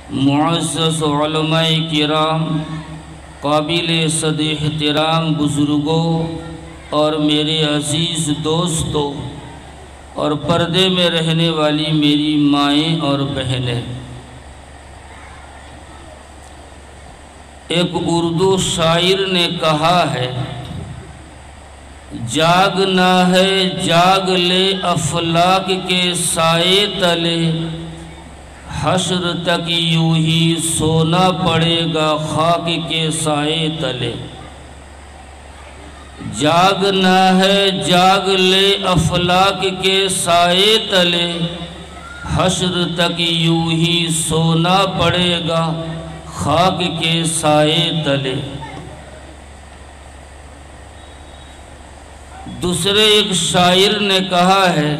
معزز علماء کرام، قابل صد احترام بزرگوں اور میرے عزیز دوستوں اور پردے میں رہنے والی میری مائیں اور بہنیں، ایک اردو شاعر نے کہا ہے، جاگنا ہے جاگ لے افلاک کے سائے تلے، حشر تک یوں ہی سونا پڑے گا خاک کے سائے تلے۔ جاگنا ہے جاگ لے افلاک کے سائے تلے، حشر تک یوں ہی سونا پڑے گا خاک کے سائے تلے۔ دوسرے ایک شاعر نے کہا ہے،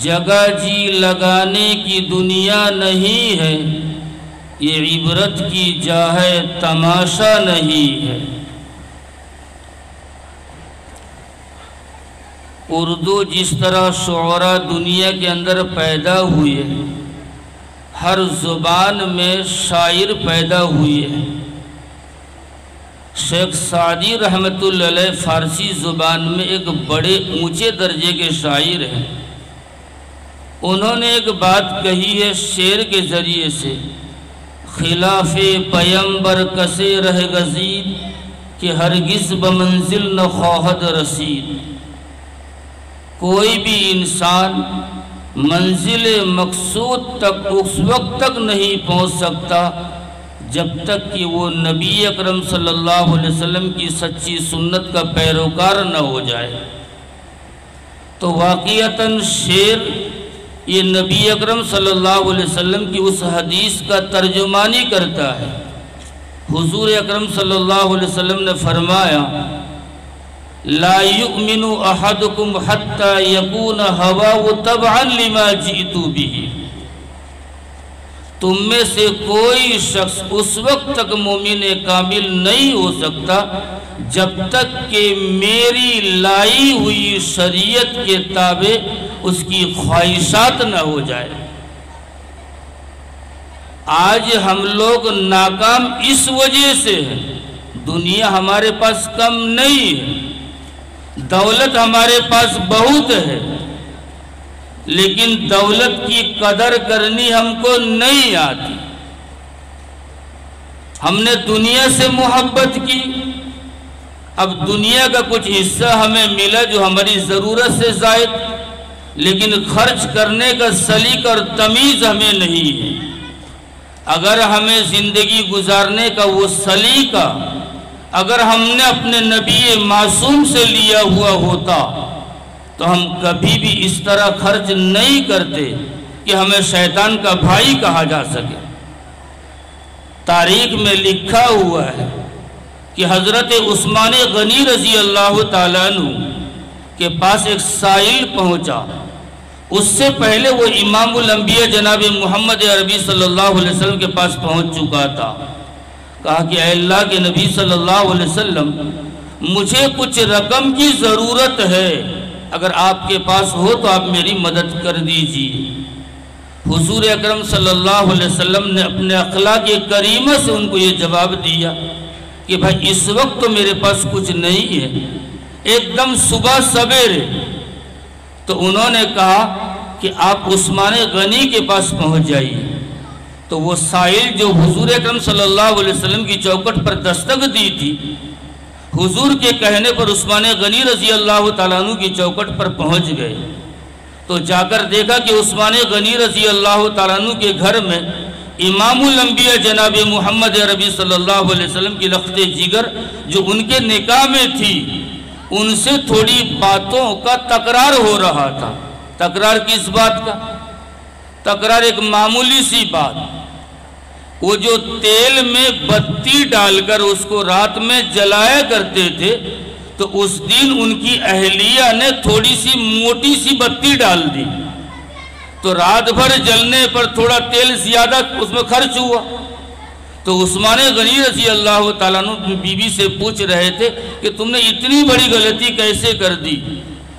جگہ جی لگانے کی دنیا نہیں ہے، یہ عبرت کی جا ہے تماشا نہیں ہے۔ اردو جس طرح شعراء دنیا کے اندر پیدا ہوئے، ہر زبان میں شاعر پیدا ہوئے ہیں۔ شیخ سعدی رحمۃ اللہ علیہ فارسی زبان میں ایک بڑے اونچے درجے کے شاعر ہیں۔ انہوں نے ایک بات کہی ہے شعر کے ذریعے سے، خلاف پیمبر کسے رہ گزید کہ ہرگز بمنزل نہ خواہد رسید۔ کوئی بھی انسان منزل مقصود تک اس وقت تک نہیں پہنچ سکتا جب تک کہ وہ نبی اکرم صلی اللہ علیہ وسلم کی سچی سنت کا پیروکار نہ ہو جائے۔ تو واقعتاً شعر یہ نبی اکرم صلی اللہ علیہ وسلم کی اس حدیث کا ترجمانی کرتا ہے۔ حضور اکرم صلی اللہ علیہ وسلم نے فرمایا، لا یؤمن احدکم حتی یکون ہواہ تبعا لما جئت بہ۔ تم میں سے کوئی شخص اس وقت تک مومن کامل نہیں ہو سکتا جب تک کہ میری لائی ہوئی شریعت کے تابع اس کی خواہشات نہ ہو جائے۔ آج ہم لوگ ناکام اس وجہ سے ہیں، دنیا ہمارے پاس کم نہیں ہے، دولت ہمارے پاس بہت ہے، لیکن دولت کی قدر کرنی ہم کو نہیں آتی۔ ہم نے دنیا سے محبت کی، اب دنیا کا کچھ حصہ ہمیں ملا جو ہماری ضرورت سے زائد، لیکن خرچ کرنے کا سلیقہ اور تمیز ہمیں نہیں ہے۔ اگر ہمیں زندگی گزارنے کا وہ سلیقہ اگر ہم نے اپنے نبی معصوم سے لیا ہوا ہوتا تو ہم کبھی بھی اس طرح خرچ نہیں کرتے کہ ہمیں شیطان کا بھائی کہا جا سکے۔ تاریخ میں لکھا ہوا ہے کہ حضرت عثمان غنی رضی اللہ تعالیٰ عنہ کے پاس ایک سائل پہنچا۔ اس سے پہلے وہ امام الانبیاء جناب محمد عربی صلی اللہ علیہ وسلم کے پاس پہنچ چکا تھا۔ کہا کہ اے اللہ کے نبی صلی اللہ علیہ وسلم، مجھے کچھ رقم کی ضرورت ہے، اگر آپ کے پاس ہو تو آپ میری مدد کر دیجیے۔ حضور اکرم صلی اللہ علیہ وسلم نے اپنے اخلاق کریمہ سے ان کو یہ جواب دیا کہ بھائی اس وقت تو میرے پاس کچھ نہیں ہے، ایک دم صبح سویرے۔ تو انہوں نے کہا کہ آپ عثمان غنی کے پاس پہنچ جائیے۔ تو وہ سائل جو حضور اکرم صلی اللہ علیہ وسلم کی چوکھٹ پر دستک دی تھی، حضور کے کہنے پر عثمان غنی رضی اللہ تعالیٰ عنہ کی چوکھٹ پر پہنچ گئے۔ تو جا کر دیکھا کہ عثمان غنی رضی اللہ تعالیٰ عنہ کے گھر میں امام الانبیاء جناب محمد عربی صلی اللہ علیہ وسلم کی لخت جگر جو ان کے نکاح میں تھی، ان سے تھوڑی باتوں کا تکرار ہو رہا تھا۔ تکرار کس بات کا؟ تکرار ایک معمولی سی بات، وہ جو تیل میں بتی ڈال کر اس کو رات میں جلایا کرتے تھے، تو اس دن ان کی اہلیہ نے تھوڑی سی موٹی سی بتی ڈال دی، تو رات بھر جلنے پر تھوڑا تیل زیادہ اس میں خرچ ہوا۔ تو عثمان غنی رضی اللہ تعالیٰ عنہ بیوی سے پوچھ رہے تھے کہ تم نے اتنی بڑی غلطی کیسے کر دی؟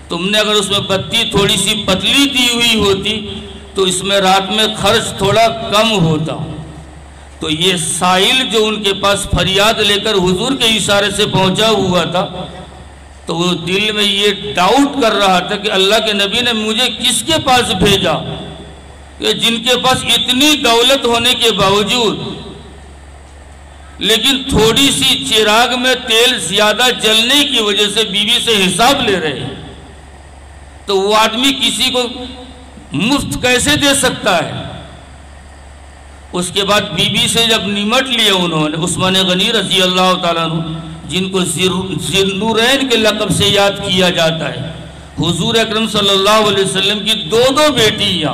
تم نے اگر اس میں بتی تھوڑی سی پتلی دی ہوئی ہوتی تو اس میں رات میں خرچ تھوڑا کم ہوتا۔ تو یہ سائل جو ان کے پاس فریاد لے کر حضور کے اشارے سے پہنچا ہوا تھا، تو وہ دل میں یہ ڈاؤٹ کر رہا تھا کہ اللہ کے نبی نے مجھے کس کے پاس بھیجا کہ جن کے پاس اتنی دولت ہونے کے باوجود لیکن تھوڑی سی چراغ میں تیل زیادہ جلنے کی وجہ سے بیوی سے حساب لے رہے ہیں، تو وہ آدمی کسی کو مفت کیسے دے سکتا ہے؟ اس کے بعد بیوی سے جب نمٹ لیا انہوں نے، عثمان غنی رضی اللہ تعالیٰ عنہ جن کو ذوالنورین کے لقب سے یاد کیا جاتا ہے، حضور اکرم صلی اللہ علیہ وسلم کی دو بیٹیاں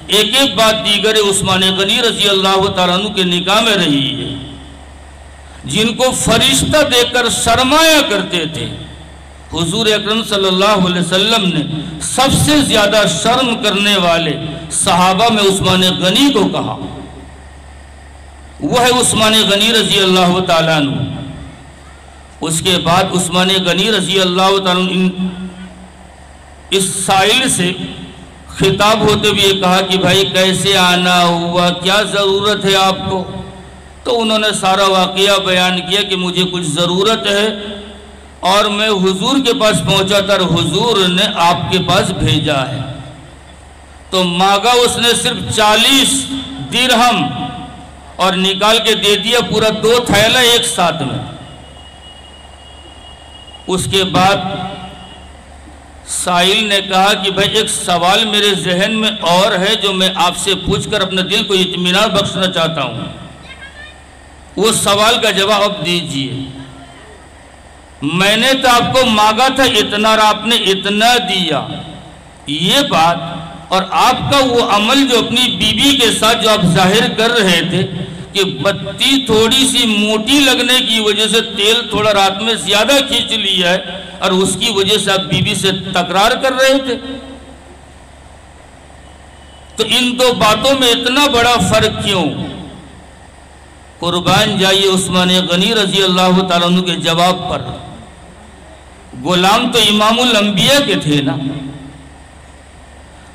ایک ایک بعد دیگر عثمان غنی رضی اللہ تعالیٰ عنہ کے نکاح میں رہی ہے، جن کو فرشتہ دیکھ کر شرمایا کرتے تھے۔ حضور اکرم صلی اللہ علیہ وسلم نے سب سے زیادہ شرم کرنے والے صحابہ میں عثمان غنی کو کہا، وہ ہے عثمان غنی رضی اللہ تعالیٰ عنہ۔ اس کے بعد عثمان غنی رضی اللہ تعالیٰ عنہ اس سائل سے خطاب ہوتے ہوئے کہا کہ بھائی کیسے آنا ہوا، کیا ضرورت ہے آپ کو؟ تو انہوں نے سارا واقعہ بیان کیا کہ مجھے کچھ ضرورت ہے اور میں حضور کے پاس پہنچا تھا اور حضور نے آپ کے پاس بھیجا ہے۔ تو مانگا اس نے صرف 40 درہم اور نکال کے دے دیا پورا 2 تھیلا ایک ساتھ میں۔ اس کے بعد سائل نے کہا کہ بھائی ایک سوال میرے ذہن میں اور ہے جو میں آپ سے پوچھ کر اپنے دل کو اطمینان بخشنا چاہتا ہوں، وہ سوال کا جواب دیجئے۔ میں نے تو آپ کو مانگا تھا اتنا اور آپ نے اتنا دیا، یہ بات اور آپ کا وہ عمل جو اپنی بیوی کے ساتھ جو آپ ظاہر کر رہے تھے کہ بتی تھوڑی سی موٹی لگنے کی وجہ سے تیل تھوڑا رات میں زیادہ کھینچ لیا ہے اور اس کی وجہ سے آپ بیوی سے تکرار کر رہے تھے، تو ان 2 باتوں میں اتنا بڑا فرق کیوں؟ قربان جائیے عثمان غنی رضی اللہ تعالیٰ عنہ کے جواب پر۔ غلام تو امام الانبیاء کے تھے نا،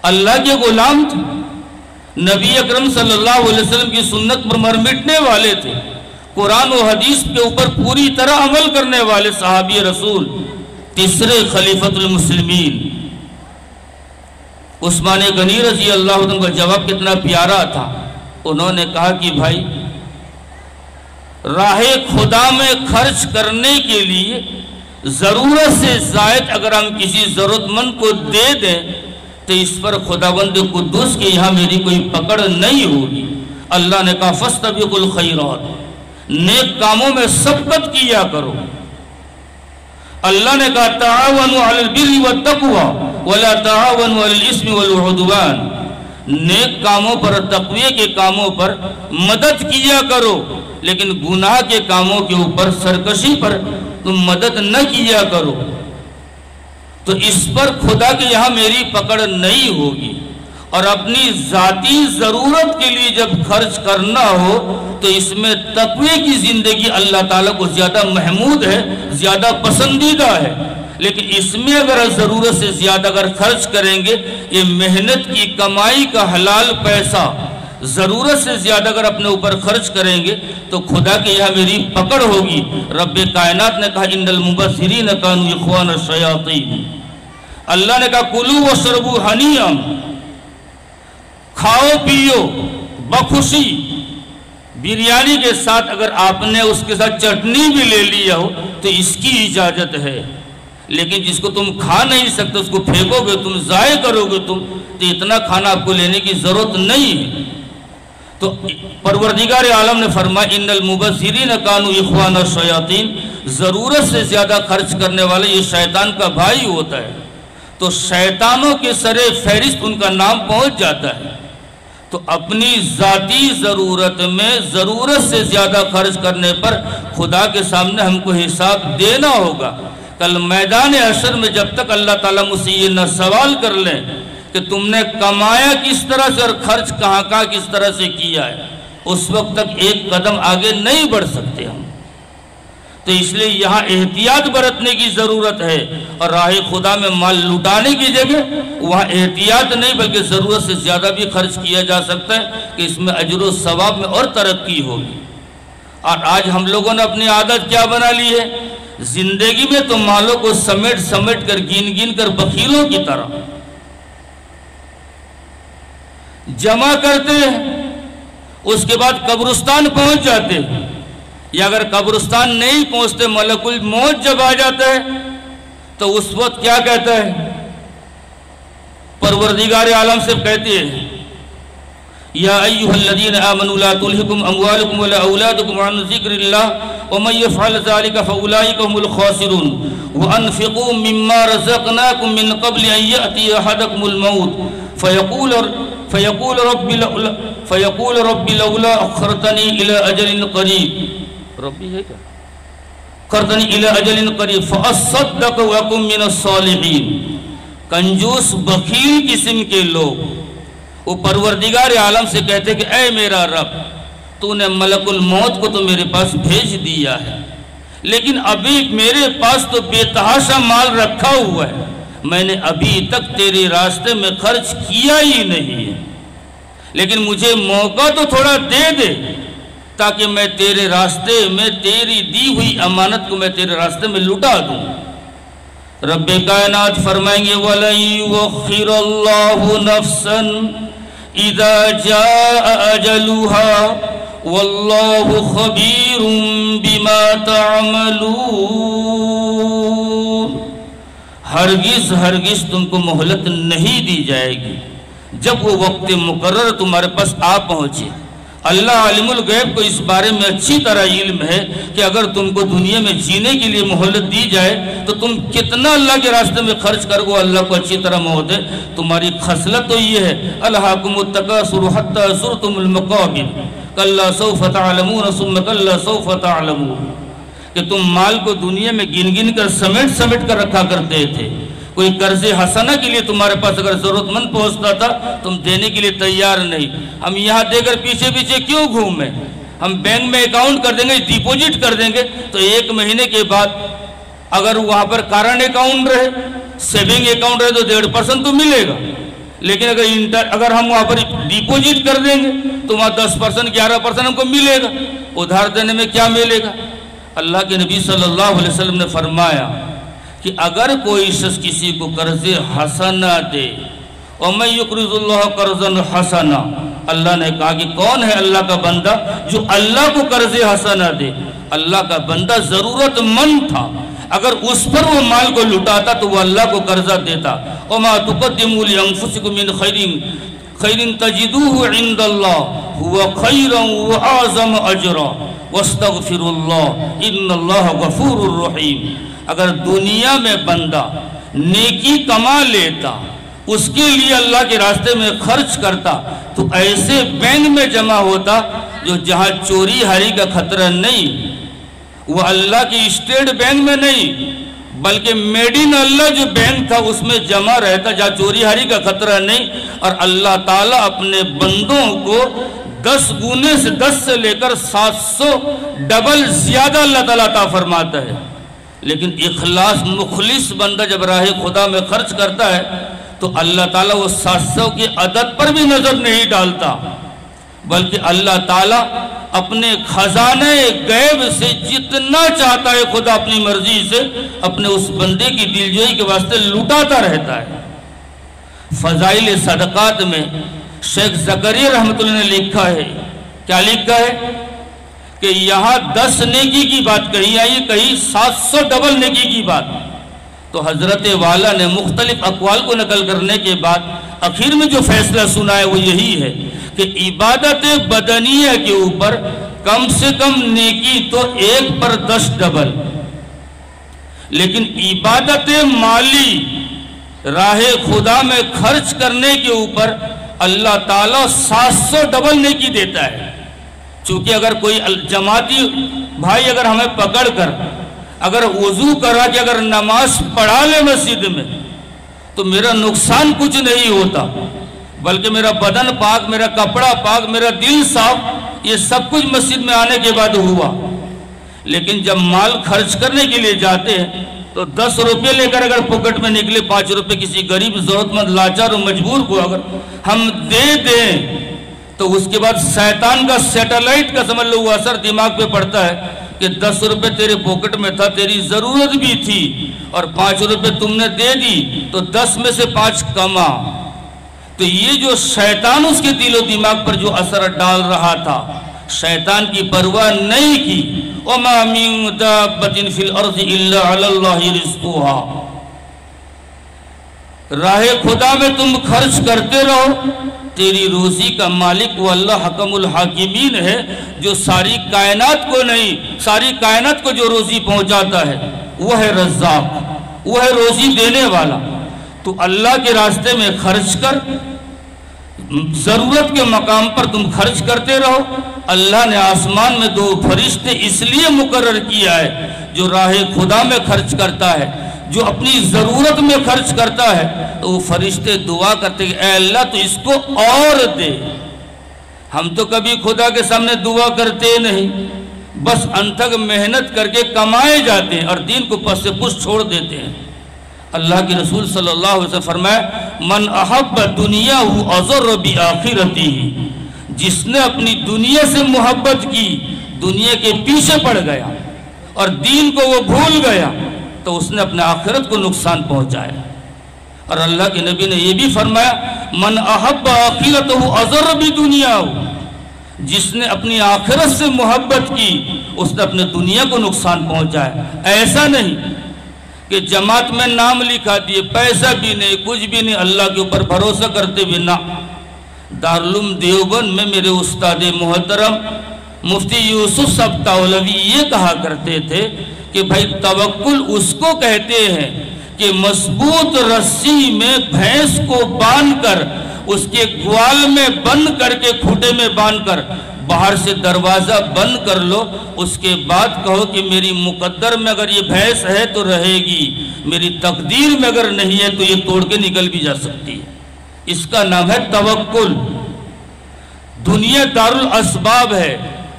اللہ کے غلام تھے، نبی اکرم صلی اللہ علیہ وسلم کی سنت پر مر مٹنے والے تھے، قرآن و حدیث کے اوپر پوری طرح عمل کرنے والے صحابی رسول، تیسرے خلیفۃ المسلمین۔ عثمان غنی رضی اللہ عنہ کا جواب کتنا پیارا تھا، انہوں نے کہا کہ بھائی راہ خدا میں خرچ کرنے کے لیے ضرورت سے زائد اگر ہم کسی ضرورت مند کو دے دیں تو اس پر خداوند قدوس کے یہاں میری کوئی پکڑ نہیں ہوگی۔ اللہ نے کہا فاستبقوا الخیرات، نیک کاموں میں سبقت کیا کرو۔ اللہ نے کہا تعاونوا علی البر والتقوی ولا تعاونوا علی الاسم والعدوان، نیک کاموں پر تقوی کے کاموں پر مدد کیا کرو، لیکن گناہ کے کاموں کے اوپر سرکشی پر تم مدد نہ کیا کرو، تو اس پر خدا کے یہاں میری پکڑ نہیں ہوگی۔ اور اپنی ذاتی ضرورت کے لیے جب خرچ کرنا ہو تو اس میں تقوی کی زندگی اللہ تعالیٰ کو زیادہ محمود ہے، زیادہ پسندیدہ ہے، لیکن اس میں اگر ضرورت سے زیادہ اگر خرچ کریں گے، یہ محنت کی کمائی کا حلال پیسہ ضرورت سے زیادہ اگر اپنے اوپر خرچ کریں گے تو خدا کے یہاں میری پکڑ ہوگی۔ رب کائنات نے کہا ان المبذرین کانوا اخوان الشیاطین، اللہ نے کہا کلوا واشربوا ہنیئا، کھاؤ پیو بخوشی، بریانی کے ساتھ اگر آپ نے اس کے ساتھ چٹنی بھی لے لیا ہو تو اس کی اجازت ہے، لیکن جس کو تم کھا نہیں سکتے اس کو پھینکو گے تم، ضائع کرو گے تم، تو اتنا کھانا آپ کو لینے کی ضرورت نہیں ہے۔ تو پروردگار عالم نے فرمایا ان المبذرین کانوا اخوان الشیاطین، ضرورت سے زیادہ خرچ کرنے والے یہ شیطان کا بھائی ہوتا ہے، تو شیطانوں کے سرے فہرست ان کا نام پہنچ جاتا ہے۔ تو اپنی ذاتی ضرورت میں ضرورت سے زیادہ خرچ کرنے پر خدا کے سامنے ہم کو حساب دینا ہوگا۔ کل میدان حشر میں جب تک اللہ تعالیٰ مجھ سے یہ نہ سوال کر لیں کہ تم نے کمایا کس طرح سے اور خرچ کہاں کہاں کس طرح سے کیا ہے، اس وقت تک ایک قدم آگے نہیں بڑھ سکتے ہم۔ تو اس لیے یہاں احتیاط برتنے کی ضرورت ہے، اور راہ خدا میں مال لٹانے کی جگہ وہاں احتیاط نہیں بلکہ ضرورت سے زیادہ بھی خرچ کیا جا سکتا ہے کہ اس میں اجر و ثواب میں اور ترقی ہوگی۔ اور آج ہم لوگوں نے اپنی عادت کیا بنا لی ہے؟ زندگی میں تو مالوں کو سمیٹ سمیٹ کر گن کر بخیلوں کی طرح جمع کرتے ہیں، اس کے بعد قبرستان پہنچ جاتے ہیں، یا اگر قبرستان نہیں پہنچتے ملک الموت جب آ جاتا ہے تو اس وقت کیا کہتا ہے؟ پروردگار عالم سے کہتے ہیں یا ایھا الذین آمنوا لا تلہکم اموالکم ولا اولادکم عن ذکر اللہ ومن یفعل ذلک فاولئک هم الخاسرون وانفقوا مما رزقناکم من قبل ان یأتی احدکم الموت فیقول رب لولا اخرتنی الى اجل قریب ربی ہے کیا قرضنی الی اجل قریب فاصدق واکن من الصالحین۔ کنجوس بخیل قسم کے لوگ وہ پروردگار عالم سے کہتے کہ اے میرا رب، تو نے ملک الموت کو تو میرے پاس بھیج دیا ہے، لیکن ابھی میرے پاس تو بے تحاشا مال رکھا ہوا ہے، میں نے ابھی تک تیرے راستے میں خرچ کیا ہی نہیں ہے، لیکن مجھے موقع تو تھوڑا دے دے تاکہ میں تیرے راستے میں تیری دی ہوئی امانت کو میں تیرے راستے میں لٹا دوں۔ رب کائنات فرمائیں گے وَلَن يُؤَخِّرَ اللَّهُ نَفْسًا إِذَا جَاءَ أَجَلُهَا وَاللَّهُ خَبِيرٌ بِمَا تَعْمَلُونَ۔ ہرگز تم کو مہلت نہیں دی جائے گی جب وہ وقت مقرر تمہارے پاس آ پہنچے۔ اللہ عالم الغیب کو اس بارے میں اچھی طرح علم ہے کہ اگر تم کو دنیا میں جینے کے لیے مہلت دی جائے تو تم کتنا اللہ کے راستے میں خرچ کرو، اللہ کو اچھی طرح موت ہے۔ تمہاری خصلت تو یہ ہے الہاکم التکاثر حتی زرتم المقابر کلا سوف تعلمون ثم کلا سوف تعلمون، کہ تم مال کو دنیا میں گن کر سمیٹ کر رکھا کرتے تھے۔ کوئی قرض حسنہ کے لیے تمہارے پاس اگر ضرورت مند پہنچتا تھا تم دینے کے لیے تیار نہیں۔ ہم یہاں دے کر پیچھے کیوں گھومیں؟ ہم بینک میں اکاؤنٹ کر دیں گے، ڈیپوزٹ کر دیں گے تو 1 مہینے کے بعد اگر وہاں پر کرنٹ اکاؤنٹ رہے، سیونگ اکاؤنٹ رہے تو 1.5% تو ملے گا، لیکن اگر ہم وہاں پر ڈیپوزٹ کر دیں گے تو وہاں 10% 11% ہم کو ملے گا۔ ادھار دینے میں کیا ملے گا؟ اللہ کے نبی صلی اللہ علیہ وسلم نے فرمایا کہ اگر کوئی شخص کسی کو قرض حسنہ دے، وَمَن يُقْرِضُ اللَّهَ قَرْضًا حَسَنًا، اللہ نے کہا کہ کون ہے اللہ کا بندہ جو اللہ کو قرض حسنہ دے؟ اللہ کا بندہ ضرورت مند تھا، اگر اس پر وہ مال کو لٹاتا تو وہ اللہ کو قرضہ دیتا۔ وَمَا تُقَدِّمُوا لِأَنفُسِكُم مِّن خَيْرٍ تَجِدُوهُ عِندَ اللَّهِ هُوَ خَيْرًا وَأَعْظَمَ أَجْرًا وَاسْتَغْفِرُوا اللَّهَ إِنَّ اللَّهَ غَفُورٌ رَحِيمٌ۔ اگر دنیا میں بندہ نیکی کما لیتا، اس کے لیے اللہ کے راستے میں خرچ کرتا تو ایسے بینک میں جمع ہوتا جو جہاں چوری ہاری کا خطرہ نہیں، وہ اللہ کی اسٹیٹ بینک میں نہیں بلکہ میڈ ان اللہ جو بینک تھا اس میں جمع رہتا جہاں چوری ہاری کا خطرہ نہیں۔ اور اللہ تعالیٰ اپنے بندوں کو 10 گنے سے 10 سے لے کر 700 ڈبل زیادہ اللہ تعالیٰ عطا فرماتا ہے۔ لیکن اخلاص مخلص بندہ جب راہ خدا میں خرچ کرتا ہے تو اللہ تعالیٰ وہ 700 کی عدد پر بھی نظر نہیں ڈالتا، بلکہ اللہ تعالیٰ اپنے خزانے غیب سے جتنا چاہتا ہے خدا اپنی مرضی سے اپنے اس بندے کی دلجوئی کے واسطے لٹاتا رہتا ہے۔ فضائل صدقات میں شیخ زکریا رحمۃ اللہ نے لکھا ہے، کیا لکھا ہے کہ یہاں 10 نیکی کی بات کہی آئی، کہیں 700 ڈبل نیکی کی بات۔ تو حضرت والا نے مختلف اقوال کو نقل کرنے کے بعد آخر میں جو فیصلہ سنا ہے وہ یہی ہے کہ عبادت بدنیہ کے اوپر کم سے کم نیکی تو 1 پر 10 ڈبل، لیکن عبادت مالی راہ خدا میں خرچ کرنے کے اوپر اللہ تعالیٰ 700 ڈبل نیکی دیتا ہے۔ چونکہ اگر کوئی جماعتی بھائی اگر ہمیں پکڑ کر اگر وضو کرا کہ اگر نماز پڑھا لے مسجد میں تو میرا نقصان کچھ نہیں ہوتا، بلکہ میرا بدن پاک، میرا کپڑا پاک، میرا دل صاف، یہ سب کچھ مسجد میں آنے کے بعد ہوا۔ لیکن جب مال خرچ کرنے کے لیے جاتے ہیں تو 10 روپے لے کر اگر پاکٹ میں نکلے 5 روپے کسی غریب ضرورت مند لاچار و مجبور کو اگر ہم دے دیں تو اس کے بعد شیطان کا سیٹلائٹ کا سمجھ لو وہ اثر دماغ پہ پڑتا ہے کہ 10 روپے تیرے پاکٹ میں تھا، تیری ضرورت بھی تھی اور 5 روپے تم نے دے دی تو 10 میں سے 5 کما. تو یہ جو شیطان اس کے دل و دماغ پر جو اثر ڈال رہا تھا، شیطان کی پرواہ نہیں کی. وَمَا مِن دَابَّةٍ فِي الْأَرْضِ إِلَّا عَلَى اللَّهِ رِزْقُهَا. راہ خدا میں تم خرچ کرتے رہو، تیری روزی کا مالک وہ اللہ حکم الحاکمین ہے جو ساری کائنات کو نہیں، ساری کائنات کو جو روزی پہنچاتا ہے وہ ہے رزاق، وہ ہے روزی دینے والا. تو اللہ کے راستے میں خرچ کر، ضرورت کے مقام پر تم خرچ کرتے رہو. اللہ نے آسمان میں 2 فرشتے اس لیے مقرر کیا ہے جو راہ خدا میں خرچ کرتا ہے، جو اپنی ضرورت میں خرچ کرتا ہے تو وہ فرشتے دعا کرتے کہ اے اللہ تو اس کو اور دے. ہم تو کبھی خدا کے سامنے دعا کرتے نہیں، بس انتھک محنت کر کے کمائے جاتے ہیں اور دین کو پس سے پس چھوڑ دیتے ہیں. اللہ کے رسول صلی اللہ علیہ وسلم فرمایا من احب دنیا اضر بآخرتہ، جس نے اپنی دنیا سے محبت کی، دنیا کے پیچھے پڑ گیا اور دین کو وہ بھول گیا تو اس نے اپنے آخرت کو نقصان پہنچایا. اور اللہ کے نبی نے یہ بھی فرمایا من احب آخرتہ اضر بدنیاہ، جس نے اپنی آخرت سے محبت کی اس نے اپنے دنیا کو نقصان پہنچایا. ایسا نہیں کہ جماعت میں نام لکھا دیے، پیسہ بھی نہیں، کچھ بھی نہیں، اللہ کے اوپر بھروسہ کرتے بھی نہ. دارالعلوم دیوبند میں میرے استاد محترم مفتی یوسف صاحب تاولوی یہ کہا کرتے تھے کہ بھائی توکل اس کو کہتے ہیں کہ مضبوط رسی میں بھینس کو باندھ کر اس کے گوال میں بند کر کے کھوٹے میں باندھ کر باہر سے دروازہ بند کر لو، اس کے بعد کہو کہ میری مقدر میں اگر یہ بھینس ہے تو رہے گی، میری تقدیر میں اگر نہیں ہے تو یہ توڑ کے نکل بھی جا سکتی ہے. اس کا نام ہے توکل. دنیا دارالاسباب ہے،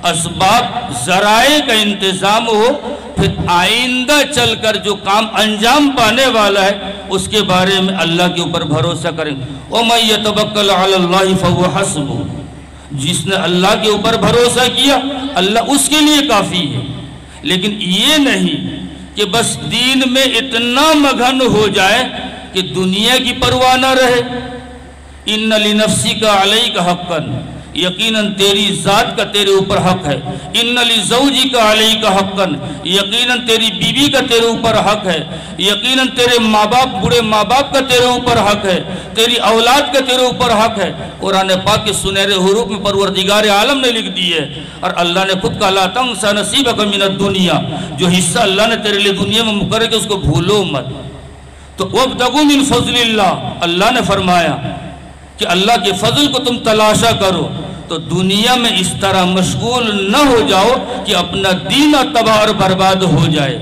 اسباب ذرائع کا انتظام ہو، پھر آئندہ چل کر جو کام انجام پانے والا ہے اس کے بارے میں اللہ کے اوپر بھروسہ کریں. وَمَن يَتَوَكَّلْ عَلَى اللَّهِ فَهُوَ حَسْبُهُ، جس نے اللہ کے اوپر بھروسہ کیا اللہ اس کے لیے کافی ہے. لیکن یہ نہیں کہ بس دین میں اتنا مگن ہو جائے کہ دنیا کی پرواہ نہ رہے. ان لنفسک علیک حقا، یقیناً تیری ذات کا تیرے اوپر حق ہے. ان لزوجک علیک حقا، یقیناً تیری بیوی کا تیرے اوپر حق ہے. یقیناً تیرے ماں باپ، بوڑھے ماں باپ کا تیرے اوپر حق ہے. تیری اولاد کا تیرے اوپر حق ہے. قرآن پاک کے سنہرے حروف میں پروردگار عالم نے لکھ دی ہے اور اللہ نے خود کہا لا تنس نصیبک من الدنیا، جو حصہ اللہ نے تیرے لیے دنیا میں مقرر کیا اس کو بھولو مت. تو وابتغوا من فضل اللہ، اللہ نے فرمایا کہ اللہ کے فضل کو تم تلاشا کرو. تو دنیا میں اس طرح مشغول نہ ہو جاؤ کہ اپنا دین تباہ اور برباد ہو جائے.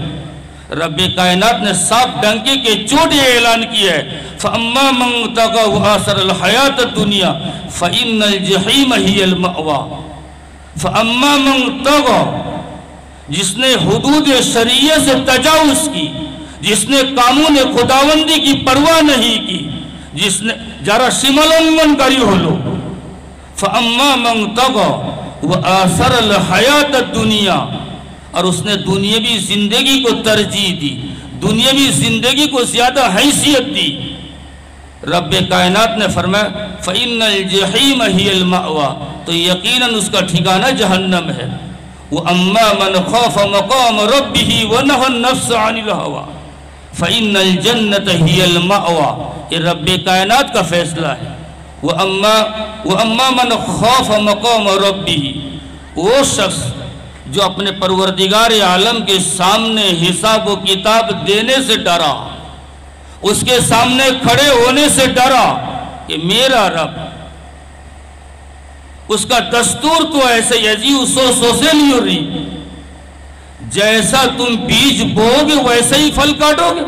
رب کائنات نے صاف ڈنکے کے چوٹ یہ اعلان کیا ہے فَأَمَّا مَن طَغَىٰ وَآثَرَ الْحَيَاةَ الدُّنْيَا فَإِنَّ الْجَحِيمَ هِيَ الْمَأْوَىٰ. فَأَمَّا مَن طَغَىٰ، جس نے حدود شریعہ سے تجاوز کی، جس نے قانون خداوندی کی پرواہ نہیں کی، جس نے جارا شملن کری ہو لو. فَأَمَّا مَن طَغَىٰ وَآثَرَ الْحَيَاةَ الدُّنْيَا، اور اس نے دنیاوی زندگی کو ترجیح دی، دنیاوی زندگی کو زیادہ حیثیت دی. رب کائنات نے فرمایا فَإِنَّ الْجَحِيمَ هِيَ الْمَأْوَىٰ، تو یقیناً اس کا ٹھکانہ جہنم ہے. وَأَمَّا مَنْ خَافَ مَقَامَ رَبِّهِ وَنَهَى النَّفْسَ عَنِ الْهَوَىٰ فَإِنَّ الْجَنَّةَ هِيَ الْمَأْوَىٰ، یہ رب کائنات کا فیصلہ ہے. وَأَمَّا مَنْ خَافَ مَقَامَ رَبِّهِ، وہ شخص جو اپنے پروردگار عالم کے سامنے حساب و کتاب دینے سے ڈرا، اس کے سامنے کھڑے ہونے سے ڈرا کہ میرا رب، اس کا دستور تو ایسے یزی سو سے نہیں ہو رہی، جیسا تم بیج بوگے ویسے ہی پھل کاٹو گے.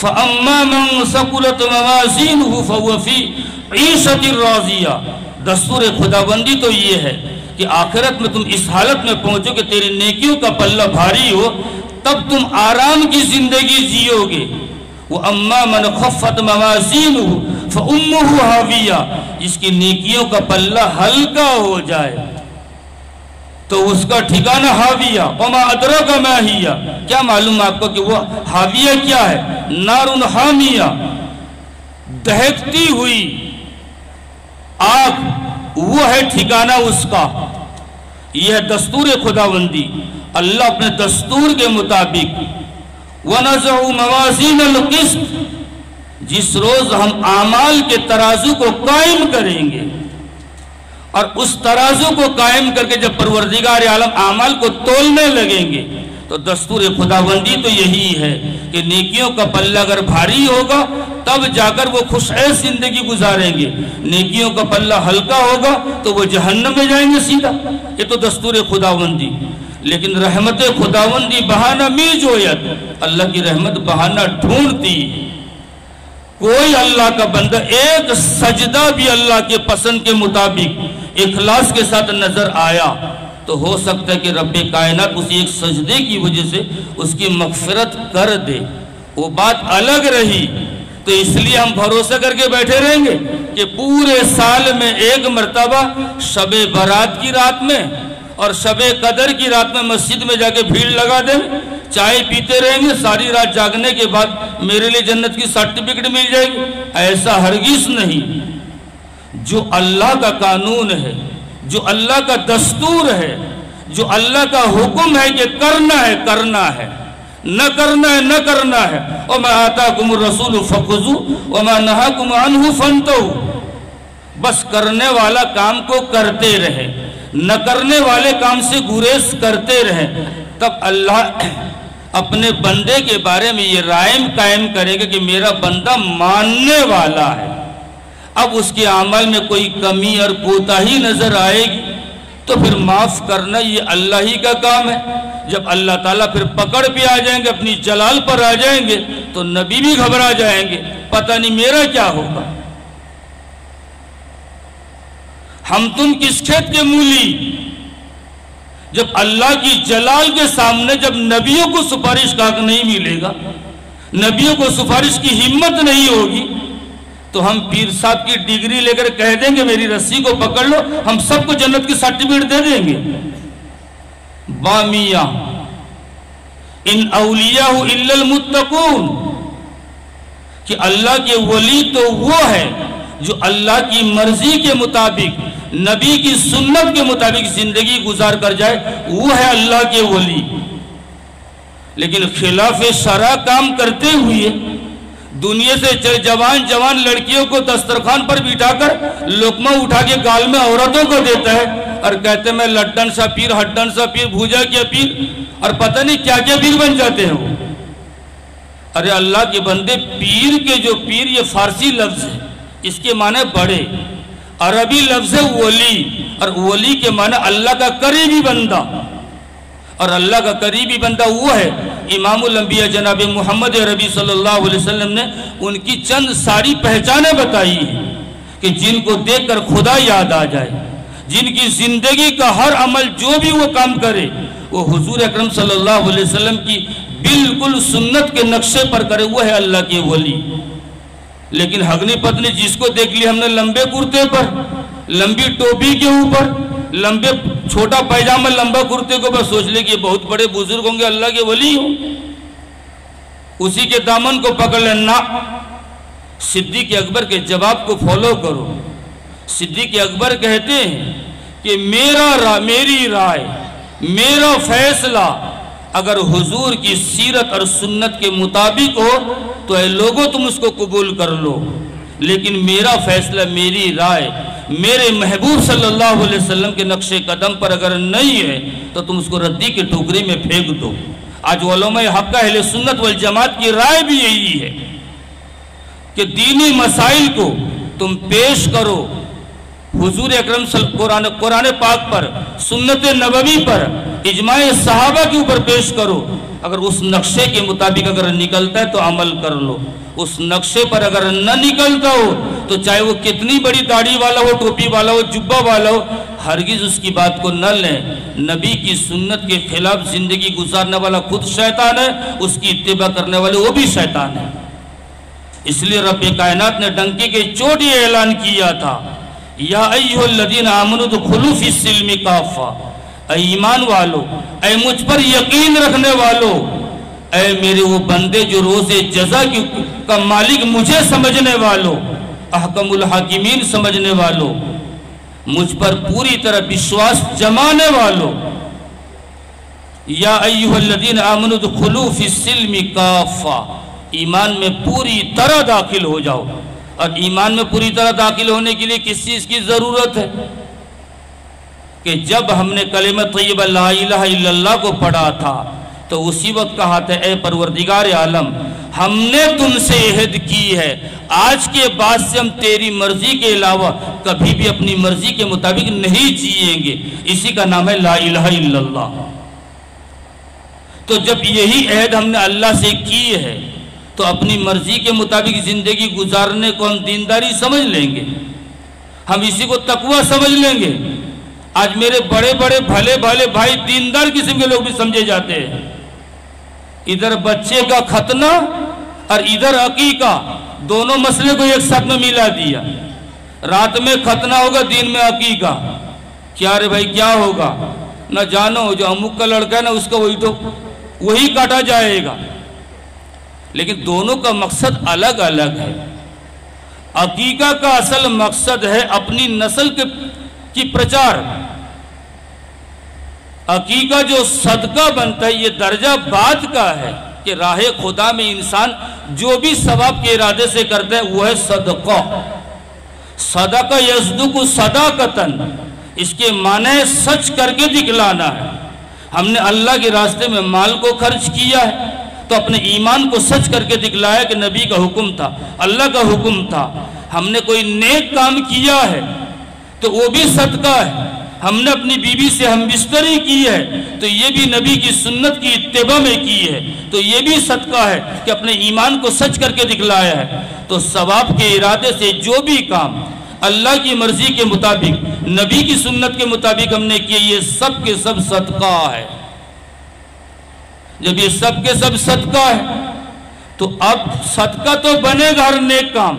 فَأَمَّا مَن ثَقُلَتْ مَوَازِينُهُ فَهُوَ فِي عِيشَةٍ رَاضِيَةٍ، دستور خداوندی تو یہ ہے کہ کہ آخرت میں تم اس حالت میں پہنچو کہ تیری نیکیوں کا پلہ بھاری ہو، تب تم آرام کی زندگی جیو گے۔ وَأَمَّا مَنْ خَفَّتْ مَوَازِينُهُ فَأُمُّهُ هَاوِيَةٌ، جس کی نیکیوں کا پلہ ہلکا ہو جائے تو اس کا ٹھکانہ ہاویہ۔ وَمَا أَدْرَاكَ مَا هِيَ، کیا معلوم آپ کو کہ وہ ہاویہ کیا ہے؟ نار حامیہ، دہکتی ہوئی آگ، وہ ہے ٹھکانہ اس کا۔ یہ ہے دستور خداوندی، اللہ اپنے دستور کے مطابق۔ وَنَزَعُ مَوَازِينَ الْقِسْطِ، جس روز ہم اعمال کے ترازو کو قائم کریں گے، اور اس ترازو کو قائم کر کے جب پروردگار عالم اعمال کو تولنے لگیں گے تو دستور خداوندی تو یہی ہے کہ نیکیوں کا پلہ اگر بھاری ہوگا تب جا کر وہ خوش عیش زندگی گزاریں گے، نیکیوں کا پلہ ہلکا ہوگا تو وہ جہنم میں جائیں گے سیدھا۔ یہ تو دستور خداوندی۔ لیکن رحمت خداوندی بہانہ می جویت، اللہ کی رحمت بہانہ ڈھونڈتی ہے۔ کوئی اللہ کا بندہ ایک سجدہ بھی اللہ کے پسند کے مطابق اخلاص کے ساتھ نظر آیا تو ہو سکتا ہے کہ رب کائنات اسی ایک سجدے کی وجہ سے اس کی مغفرت کر دے، وہ بات الگ رہی۔ تو اس لیے ہم بھروسہ کر کے بیٹھے رہیں گے کہ پورے سال میں ایک مرتبہ شب برات کی رات میں اور شب قدر کی رات میں مسجد میں جا کے بھیڑ لگا دیں، چائے پیتے رہیں گے، ساری رات جاگنے کے بعد میرے لیے جنت کی سرٹیفکیٹ مل جائے گی۔ ایسا ہرگز نہیں۔ جو اللہ کا قانون ہے، جو اللہ کا دستور ہے، جو اللہ کا حکم ہے کہ کرنا ہے کرنا ہے، نہ کرنا ہے نہ کرنا ہے۔ وَمَا آتَاكُمُ الرَّسُولُ فَخُذُوهُ وَمَا نَهَاكُمْ عَنْهُ فَانْتَهُوا، بس کرنے والا کام کو کرتے رہے، نہ کرنے والے کام سے گریز کرتے رہے، تب اللہ اپنے بندے کے بارے میں یہ رائے قائم کرے گا کہ میرا بندہ ماننے والا ہے۔ اب اس کے عمل میں کوئی کمی اور کوتاہی نظر آئے گی تو پھر معاف کرنا یہ اللہ ہی کا کام ہے۔ جب اللہ تعالیٰ پھر پکڑ پہ آ جائیں گے، اپنی جلال پر آ جائیں گے تو نبی بھی گھبرا جائیں گے، پتہ نہیں میرا کیا ہوگا۔ ہم تم کس کھیت کے مولی؟ جب اللہ کی جلال کے سامنے جب نبیوں کو سفارش کا حق نہیں ملے گا، نبیوں کو سفارش کی ہمت نہیں ہوگی، تو ہم پیر صاحب کی ڈگری لے کر کہہ دیں گے میری رسی کو پکڑ لو، ہم سب کو جنت کی سرٹیفکیٹ دے دیں گے۔ بامیہ ان اولیاء الا المتقون، کہ اللہ کے ولی تو وہ ہے جو اللہ کی مرضی کے مطابق، نبی کی سنت کے مطابق زندگی گزار کر جائے، وہ ہے اللہ کے ولی۔ لیکن خلاف شرع کام کرتے ہوئے دنیا سے جوان لڑکیوں کو دسترخوان پر بٹھا کر لقمہ اٹھا کے گال میں عورتوں کو دیتا ہے اور کہتے میں لڈن سا پیر، ہڈن سا پیر، بھوجا کیا پیر، اور پتہ نہیں کیا کیا پیر بن جاتے ہیں وہ۔ ارے اللہ کے بندے، پیر کے جو پیر یہ فارسی لفظ ہے، اس کے معنی بڑے، عربی لفظ ہے ولی، اور ولی کے معنی اللہ کا قریبی بندہ، اور اللہ کا قریبی بندہ وہ ہے۔ امام الانبیاء جناب محمد عربی صلی اللہ علیہ وسلم نے ان کی چند ساری پہچانیں بتائی ہیں کہ جن کو دیکھ کر خدا یاد آ جائے، جن کی زندگی کا ہر عمل جو بھی وہ کام کرے وہ حضور اکرم صلی اللہ علیہ وسلم کی بالکل سنت کے نقشے پر کرے، وہ ہے اللہ کے ولی۔ لیکن ہگنی پتنی جس کو دیکھ لی ہم نے لمبے کرتے پر، لمبی ٹوپی کے اوپر، لمبے چھوٹا پیجامہ لمبا کرتے کو بس سوچ لے کہ بہت بڑے بزرگ ہوں گے، اللہ کے ولی ہوں، اسی کے دامن کو پکڑ لینا۔ صدیق اکبر کے جواب کو فالو کرو۔ صدیق اکبر کہتے ہیں کہ میری رائے، میرا فیصلہ اگر حضور کی سیرت اور سنت کے مطابق ہو تو اے لوگوں تم اس کو قبول کر لو، لیکن میرا فیصلہ، میری رائے میرے محبوب صلی اللہ علیہ وسلم کے نقش قدم پر اگر نہیں ہے تو تم اس کو ردی کی ٹوکری میں پھینک دو۔ آج علماء حق اہل سنت والجماعت کی رائے بھی یہی ہے کہ دینی مسائل کو تم پیش کرو حضور اکرم قرآن پاک پر، سنت نبوی پر، اجماع صحابہ کے اوپر پیش کرو، اگر اس نقشے کے مطابق اگر نکلتا ہے تو عمل کر لو، اس نقشے پر اگر نہ نکلتا ہو تو چاہے وہ کتنی بڑی داڑھی والا ہو، ٹوپی والا ہو، جبہ والا ہو، ہرگز اس کی بات کو نہ لیں۔ نبی کی سنت کے خلاف زندگی گزارنے والا خود شیطان ہے، اس کی اتباع کرنے والے وہ بھی شیطان ہے۔ اس لیے رب کائنات نے ڈنکی کے چوٹ یہ اعلان کیا تھا، یا ایھا الذین آمنوا ادخلوا فی السلم کافہ، اے ایمان والو، اے مجھ پر یقین رکھنے والو، اے میرے وہ بندے جو روز جزا کا مالک مجھے سمجھنے والو، احکم الحاکمین سمجھنے والو، مجھ پر پوری طرح وشواس جمانے والو، یا ایھا الذین آمنوا ادخلوا فی السلم کافہ، ایمان میں پوری طرح داخل ہو جاؤ۔ اور ایمان میں پوری طرح داخل ہونے کے لیے کس چیز کی ضرورت ہے؟ کہ جب ہم نے کلمہ طیبہ لا الہ الا اللہ کو پڑھا تھا تو اسی وقت کہا تھا، اے پروردگار عالم، ہم نے تم سے عہد کی ہے، آج کے بعد سے ہم تیری مرضی کے علاوہ کبھی بھی اپنی مرضی کے مطابق نہیں جیئیں گے۔ اسی کا نام ہے لا الہ الا اللہ۔ تو جب یہی عہد ہم نے اللہ سے کی ہے تو اپنی مرضی کے مطابق زندگی گزارنے کو ہم دینداری سمجھ لیں گے، ہم اسی کو تقوی سمجھ لیں گے۔ آج میرے بڑے بڑے بھلے بھلے بھائی دیندار قسم کے لوگ بھی سمجھے جاتے ہیں، ادھر بچے کا ختنہ اور ادھر عقیقہ، دونوں مسئلے کو ایک ساتھ میں ملا دیا۔ رات میں ختنہ ہوگا، دن میں عقیقہ۔ کیا رے بھائی کیا ہوگا؟ نہ جانو، جو امک کا لڑکا ہے نا اس کا وہی کاٹا جائے گا، لیکن دونوں کا مقصد الگ الگ ہے۔ عقیقہ کا اصل مقصد ہے اپنی نسل کی پرچار۔ عقیقہ جو صدقہ بنتا ہے یہ درجہ بعد کا ہے کہ راہ خدا میں انسان جو بھی ثواب کے ارادے سے کرتا ہے وہ ہے صدقہ۔ صدقہ یصدق صداقتاً، اس کے معنی سچ کر کے دکھلانا ہے۔ ہم نے اللہ کے راستے میں مال کو خرچ کیا ہے تو اپنے ایمان کو سچ کر کے دکھلایا کہ نبی کا حکم تھا، اللہ کا حکم تھا۔ ہم نے کوئی نیک کام کیا ہے تو وہ بھی صدقہ ہے۔ ہم نے اپنی بیوی سے ہم بستری کی ہے تو یہ بھی نبی کی سنت کی اتباع میں کی ہے، تو یہ بھی صدقہ ہے کہ اپنے ایمان کو سچ کر کے دکھلایا ہے۔ تو ثواب کے ارادے سے جو بھی کام اللہ کی مرضی کے مطابق، نبی کی سنت کے مطابق ہم نے کیے، یہ سب کے سب صدقہ ہے۔ جب یہ سب کے سب صدقہ ہے تو اب صدقہ تو بنے گا ہر نیک کام۔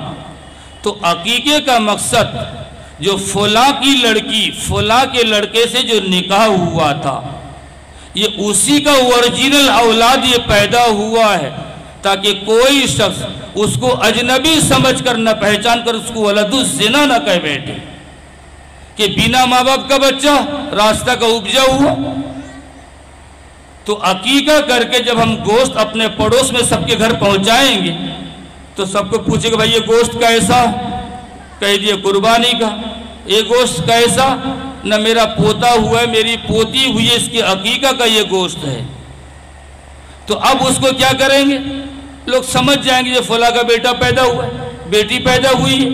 تو عقیقے کا مقصد جو فلاں کی لڑکی فلاں کے لڑکے سے جو نکاح ہوا تھا، یہ اسی کا اوریجنل اولاد یہ پیدا ہوا ہے، تاکہ کوئی شخص اس کو اجنبی سمجھ کر نہ پہچان کر اس کو ولد الزنا نہ کہہ بیٹھے کہ بنا ماں باپ کا بچہ راستہ کا اپجا ہوا۔ تو عقیقہ کر کے جب ہم گوشت اپنے پڑوس میں سب کے گھر پہنچائیں گے تو سب کو پوچھے کہ بھائی یہ گوشت کیسا؟ کہہ دیا قربانی کا۔ یہ گوشت کیسا؟ نہ میرا پوتا ہوا ہے، میری پوتی ہوئی ہے، اس کی عقیقہ کا یہ گوشت ہے۔ تو اب اس کو کیا کریں گے؟ لوگ سمجھ جائیں گے یہ فلاں کا بیٹا پیدا ہوا ہے، بیٹی پیدا ہوئی ہے،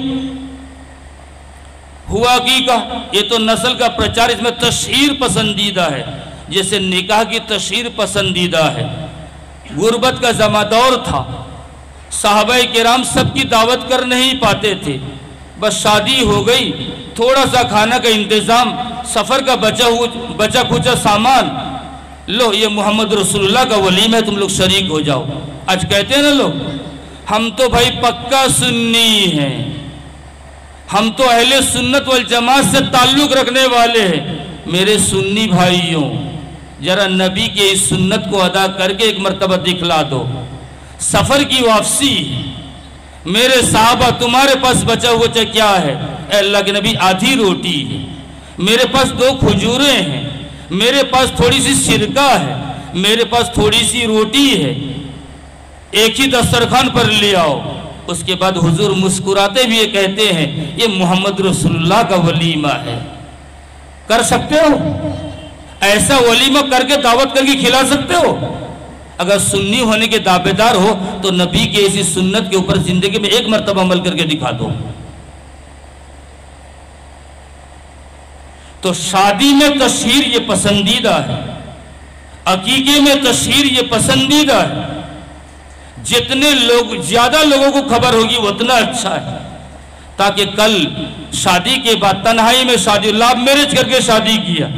ہوا عقیقہ۔ یہ تو نسل کا پرچار، اس میں تشہیر پسندیدہ ہے، جیسے نکاح کی تشہیر پسندیدہ ہے۔ غربت کا زمانہ دور تھا، صحابہ کرام سب کی دعوت کر نہیں پاتے تھے، بس شادی ہو گئی، تھوڑا سا کھانا کا انتظام، سفر کا بچا کھچا سامان، لو یہ محمد رسول اللہ کا ولیمہ ہے، تم لوگ شریک ہو جاؤ۔ آج کہتے ہیں نا لوگ، ہم تو بھائی پکا سنی ہیں، ہم تو اہل سنت والجماعت سے تعلق رکھنے والے ہیں۔ میرے سنی بھائیوں، ذرا نبی کے اس سنت کو ادا کر کے ایک مرتبہ دکھلا دو۔ سفر کی واپسی، میرے صحابہ تمہارے پاس بچا ہوا چاہے کیا ہے؟ اے اللہ کے نبی آدھی روٹی ہے، میرے پاس 2 کھجوریں ہیں، میرے پاس تھوڑی سی سرکہ ہے، میرے پاس تھوڑی سی روٹی ہے، ایک ہی دسترخوان پر لے آؤ۔ اس کے بعد حضور مسکراتے بھی یہ کہتے ہیں یہ محمد رسول اللہ کا ولیمہ ہے۔ کر سکتے ہو ایسا ولیمہ؟ کر کے دعوت کر کے کھلا سکتے ہو؟ اگر سنی ہونے کے دعویدار ہو تو نبی کے اسی سنت کے اوپر زندگی میں ایک مرتبہ عمل کر کے دکھا دو۔ تو شادی میں تشہیر یہ پسندیدہ ہے، عقیقے میں تشہیر یہ پسندیدہ ہے، جتنے لوگ زیادہ لوگوں کو خبر ہوگی اتنا اچھا ہے، تاکہ کل شادی کے بعد تنہائی میں شادی لو میرج کر کے شادی کیا،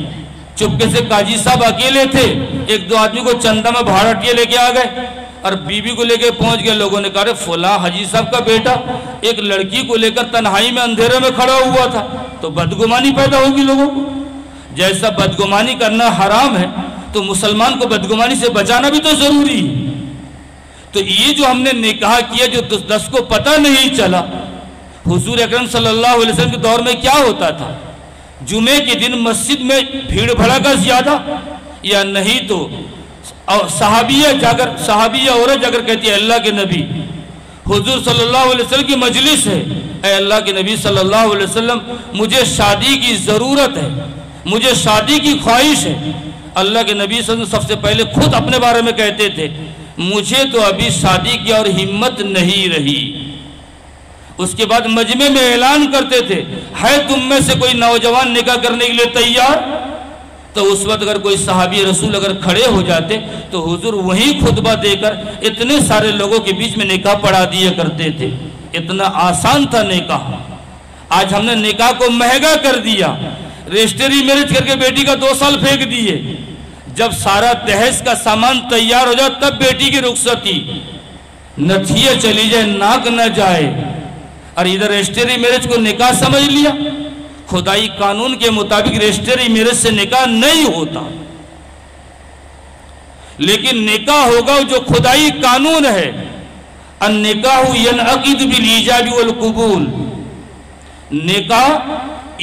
چپکے سے قاضی صاحب اکیلے تھے، ایک دو آدمی کو چندہ میں بھاڑٹیے لے کے آ گئے اور بیوی کو لے کے پہنچ گئے، لوگوں نے کہا فلاں حاجی صاحب کا بیٹا ایک لڑکی کو لے کر تنہائی میں اندھیرے میں کھڑا ہوا تھا، تو بدگمانی پیدا ہوگی لوگوں کو۔ جیسا بدگمانی کرنا حرام ہے تو مسلمان کو بدگمانی سے بچانا بھی تو ضروری ہے۔ تو یہ جو ہم نے نکاح کیا جو 10 کو پتہ نہیں چلا، حضور اکرم صلی اللہ علیہ وسلم کے دور میں کیا ہوتا تھا؟ جمعے کے دن مسجد میں بھیڑ بھڑکا زیادہ، یا نہیں تو صحابیہ عورت جا کر کہتی ہے اللہ کے نبی حضور صلی اللہ علیہ وسلم کی مجلس ہے، اے اللہ کے نبی صلی اللہ علیہ وسلم مجھے شادی کی ضرورت ہے، مجھے شادی کی خواہش ہے۔ اللہ کے نبی صلی اللہ علیہ وسلم سب سے پہلے خود اپنے بارے میں کہتے تھے مجھے تو ابھی شادی کی اور ہمت نہیں رہی۔ اس کے بعد مجمع میں اعلان کرتے تھے ہے تم میں سے کوئی نوجوان نکاح کرنے کے لیے تیار؟ تو اس وقت اگر کوئی صحابی رسول اگر کھڑے ہو جاتے تو حضور وہی خطبہ دے کر اتنے سارے لوگوں کے بیچ میں نکاح پڑھا دیا کرتے تھے۔ اتنا آسان تھا نکاح۔ آج ہم نے نکاح کو مہنگا کر دیا، رجسٹری میرج کر کے بیٹی کا 2 سال پھینک دیے، جب سارا دہیج کا سامان تیار ہو جائے تب بیٹی کی رخصتی، نتھیے چلی جائے ناک نہ جائے، اور ادھر رجسٹری میرج کو نکاح سمجھ لیا۔ خدائی قانون کے مطابق رجسٹری میرج سے نکاح نہیں ہوتا، لیکن نکاح ہوگا جو خدائی قانون ہے۔ النکاح ینعقد بالایجاب والقبول، نکاح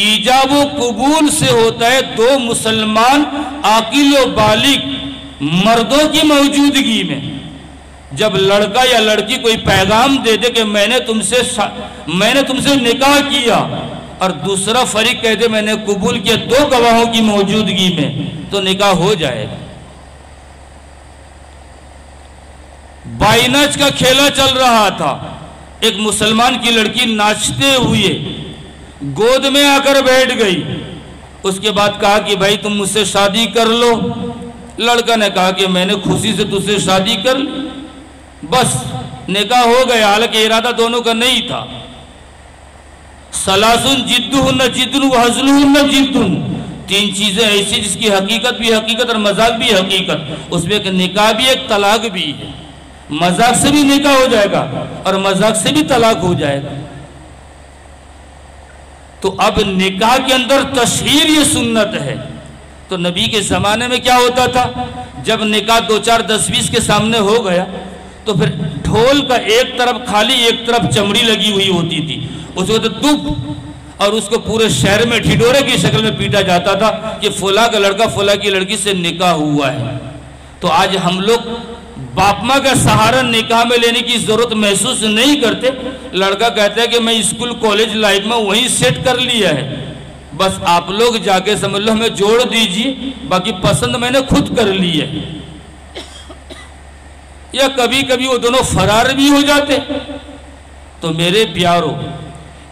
ایجاب و قبول سے ہوتا ہے دو مسلمان عاقل و بالغ مردوں کی موجودگی میں۔ جب لڑکا یا لڑکی کوئی پیغام دے دے کہ میں نے تم سے نکاح کیا، اور دوسرا فریق کہہ دے میں نے قبول کیا، 2 گواہوں کی موجودگی میں، تو نکاح ہو جائے گا۔ بائی ناچ کا کھیلا چل رہا تھا، ایک مسلمان کی لڑکی ناچتے ہوئے گود میں آ کر بیٹھ گئی، اس کے بعد کہا کہ بھائی تم مجھ سے شادی کر لو۔ لڑکا نے کہا کہ میں نے خوشی سے تجھ سے شادی کر لی، بس نکاح ہو گیا، حالانکہ ارادہ دونوں کا نہیں تھا۔ ثلاثن جدہن جدن وحزلہن جدن، 3 چیزیں ایسی جس کی حقیقت بھی حقیقت اور مذاق بھی حقیقت، اس میں ایک نکاح بھی ایک طلاق بھی ہے۔ مذاق سے بھی نکاح ہو جائے گا اور مذاق سے بھی طلاق ہو جائے گا۔ تو اب نکاح کے اندر تشہیر یہ سنت ہے۔ تو نبی کے زمانے میں کیا ہوتا تھا؟ جب نکاح 2 4 10 20 کے سامنے ہو گیا تو پھر ڈھول کا ایک طرف خالی ایک طرف چمڑی لگی ہوئی ہوتی تھی، اس کو دب، اور اس کو پورے شہر میں ڈھڈورے کی شکل میں پیٹا جاتا تھا کہ فلاں کا لڑکا فلاں کی لڑکی سے نکاح ہوا ہے۔ تو آج ہم لوگ باپ ماں کا سہارا نکاح میں لینے کی ضرورت محسوس نہیں کرتے۔ لڑکا کہتا ہے کہ میں اسکول کالج لائف میں وہیں سیٹ کر لیا ہے، بس آپ لوگ جا کے سمجھ لو ہمیں جوڑ دیجیے، باقی پسند میں نے خود کر لی ہے۔ یا کبھی کبھی وہ دونوں فرار بھی ہو جاتے۔ تو میرے پیارو،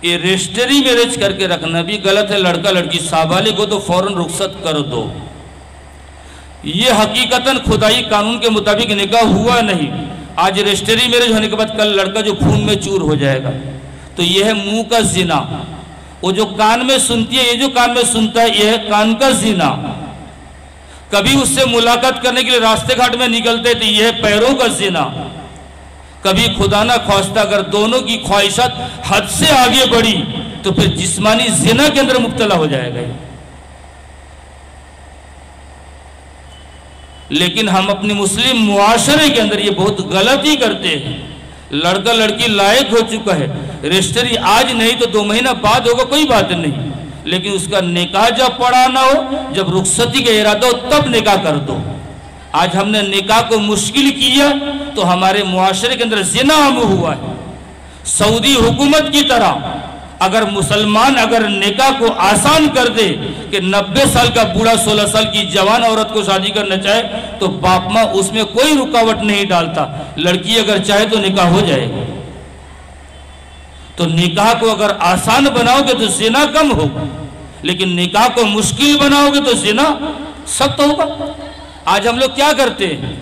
یہ رجسٹری میرج کر کے رکھنا بھی غلط ہے۔ لڑکا لڑکی سابالغ ہو تو فوراً رخصت کر دو۔ یہ حقیقتاً خدائی قانون کے مطابق نکاح ہوا نہیں۔ آج رجسٹری میرج ہونے کے بعد کل لڑکا جو خون میں چور ہو جائے گا۔ تو یہ ہے منہ کا زنا، وہ جو کان میں سنتی ہے، یہ جو کان میں سنتا ہے یہ ہے کان کا زنا۔ کبھی اس سے ملاقات کرنے کے لیے راستے گھاٹ میں نکلتے تو یہ ہے پیروں کا زنا۔ کبھی خدا نہ خواستہ اگر دونوں کی خواہشات حد سے آگے بڑھی تو پھر جسمانی زنا کے اندر مبتلا ہو جائے گا۔ لیکن ہم اپنے مسلم معاشرے کے اندر یہ بہت غلطی کرتے ہیں۔ لڑکا لڑکی لائق ہو چکا ہے، رجسٹری آج نہیں تو 2 مہینہ بعد ہوگا، کوئی بات نہیں، لیکن اس کا نکاح جب پڑا نہ ہو، جب رخصتی کا ارادہ ہو تب نکاح کر دو۔ آج ہم نے نکاح کو مشکل کیا تو ہمارے معاشرے کے اندر زنا عام ہوا ہے۔ سعودی حکومت کی طرح اگر مسلمان اگر نکاح کو آسان کر دے کہ 90 سال کا بوڑھا 16 سال کی جوان عورت کو شادی کرنا چاہے تو باپ ماں اس میں کوئی رکاوٹ نہیں ڈالتا، لڑکی اگر چاہے تو نکاح ہو جائے گا۔ تو نکاح کو اگر آسان بناؤ گے تو زنا کم ہوگا، لیکن نکاح کو مشکل بناؤ گے تو زنا سخت ہوگا۔ آج ہم لوگ کیا کرتے ہیں؟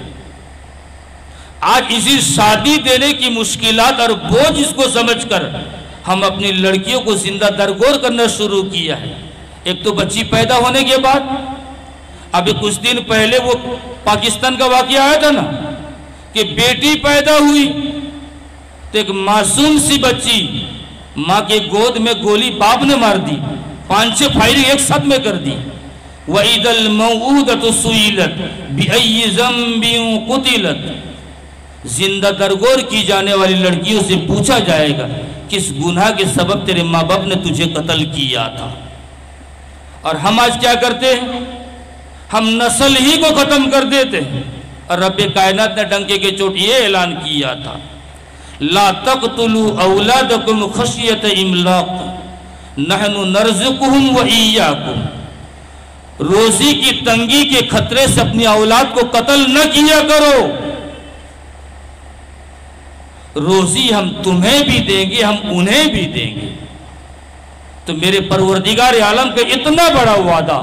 آج اسی شادی دینے کی مشکلات اور بوجھ اس کو سمجھ کر ہم اپنی لڑکیوں کو زندہ درگور کرنا شروع کیا ہے۔ ایک تو بچی پیدا ہونے کے بعد، ابھی کچھ دن پہلے وہ پاکستان کا واقعہ آیا تھا نا کہ بیٹی پیدا ہوئی تو ایک معصوم سی بچی ماں کے گود میں گولی باپ نے مار دی، 5-6 فائرنگ ایک ساتھ میں کر دی۔ وَإِذَا الْمَوْءُودَةُ سُئِلَتْ بِأَيِّ ذَنبٍ قُتِلَتْ، زندہ درگور کی جانے والی لڑکیوں سے پوچھا جائے گا کس گناہ کے سبب تیرے ماں باپ نے تجھے قتل کیا تھا۔ اور ہم آج کیا کرتے ہیں؟ ہم نسل ہی کو ختم کر دیتے ہیں۔ اور رب کائنات نے ڈنکے کے چوٹ یہ اعلان کیا تھا، لا تقتلوا اولادکم خشیۃ املاق نحن نرزقهم وإیاکم، روزی کی تنگی کے خطرے سے اپنی اولاد کو قتل نہ کیا کرو، روزی ہم تمہیں بھی دیں گے ہم انہیں بھی دیں گے۔ تو میرے پروردگار عالم کا اتنا بڑا وعدہ،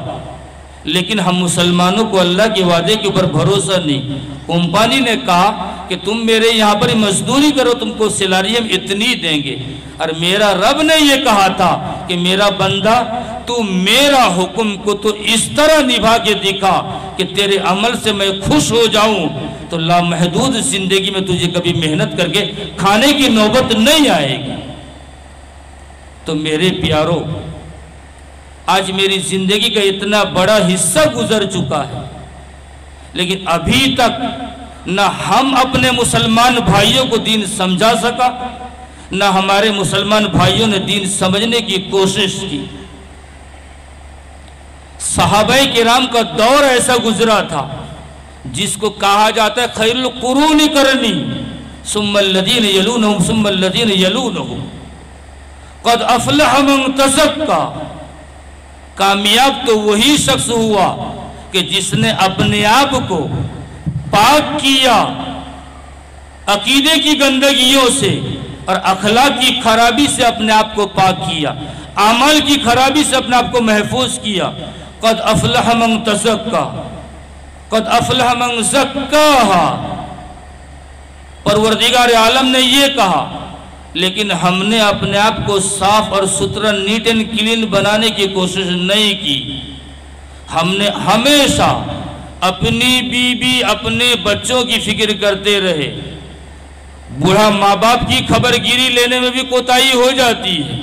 لیکن ہم مسلمانوں کو اللہ کے وعدے کے اوپر بھروسہ نہیں۔ کمپنی نے کہا کہ تم میرے یہاں پر مزدوری کرو، تم کو سیلری ہم اتنی دیں گے، اور میرا رب نے یہ کہا تھا کہ میرا بندہ تو میرا حکم کو تو اس طرح نبھا کے دکھا کہ تیرے عمل سے میں خوش ہو جاؤں، تو لامحدود زندگی میں تجھے کبھی محنت کر کے کھانے کی نوبت نہیں آئے گی۔ تو میرے پیارو، آج میری زندگی کا اتنا بڑا حصہ گزر چکا ہے، لیکن ابھی تک نہ ہم اپنے مسلمان بھائیوں کو دین سمجھا سکا، نہ ہمارے مسلمان بھائیوں نے دین سمجھنے کی کوشش کی۔ صحابہ کرام کا دور ایسا گزرا تھا جس کو کہا جاتا ہے خیر القرون قرنی ثم الذین یلونہم ثم الذین یلونہم قد افلح من تزکا، کامیاب تو وہی شخص ہوا کہ جس نے اپنے آپ کو پاک کیا عقیدے کی گندگیوں سے اور اخلاق کی خرابی سے اپنے آپ کو پاک کیا، اعمال کی خرابی سے اپنے آپ کو محفوظ کیا۔ قد افلح من تزکا قد افلح من زکاہا، پروردگار عالم نے یہ کہا، لیکن ہم نے اپنے آپ کو صاف اور ستھرا نیٹ اینڈ کلین بنانے کی کوشش نہیں کی۔ ہم نے ہمیشہ اپنی بیوی اپنے بچوں کی فکر کرتے رہے۔ بوڑھا ماں باپ کی خبر گیری لینے میں بھی کوتاہی ہو جاتی ہے،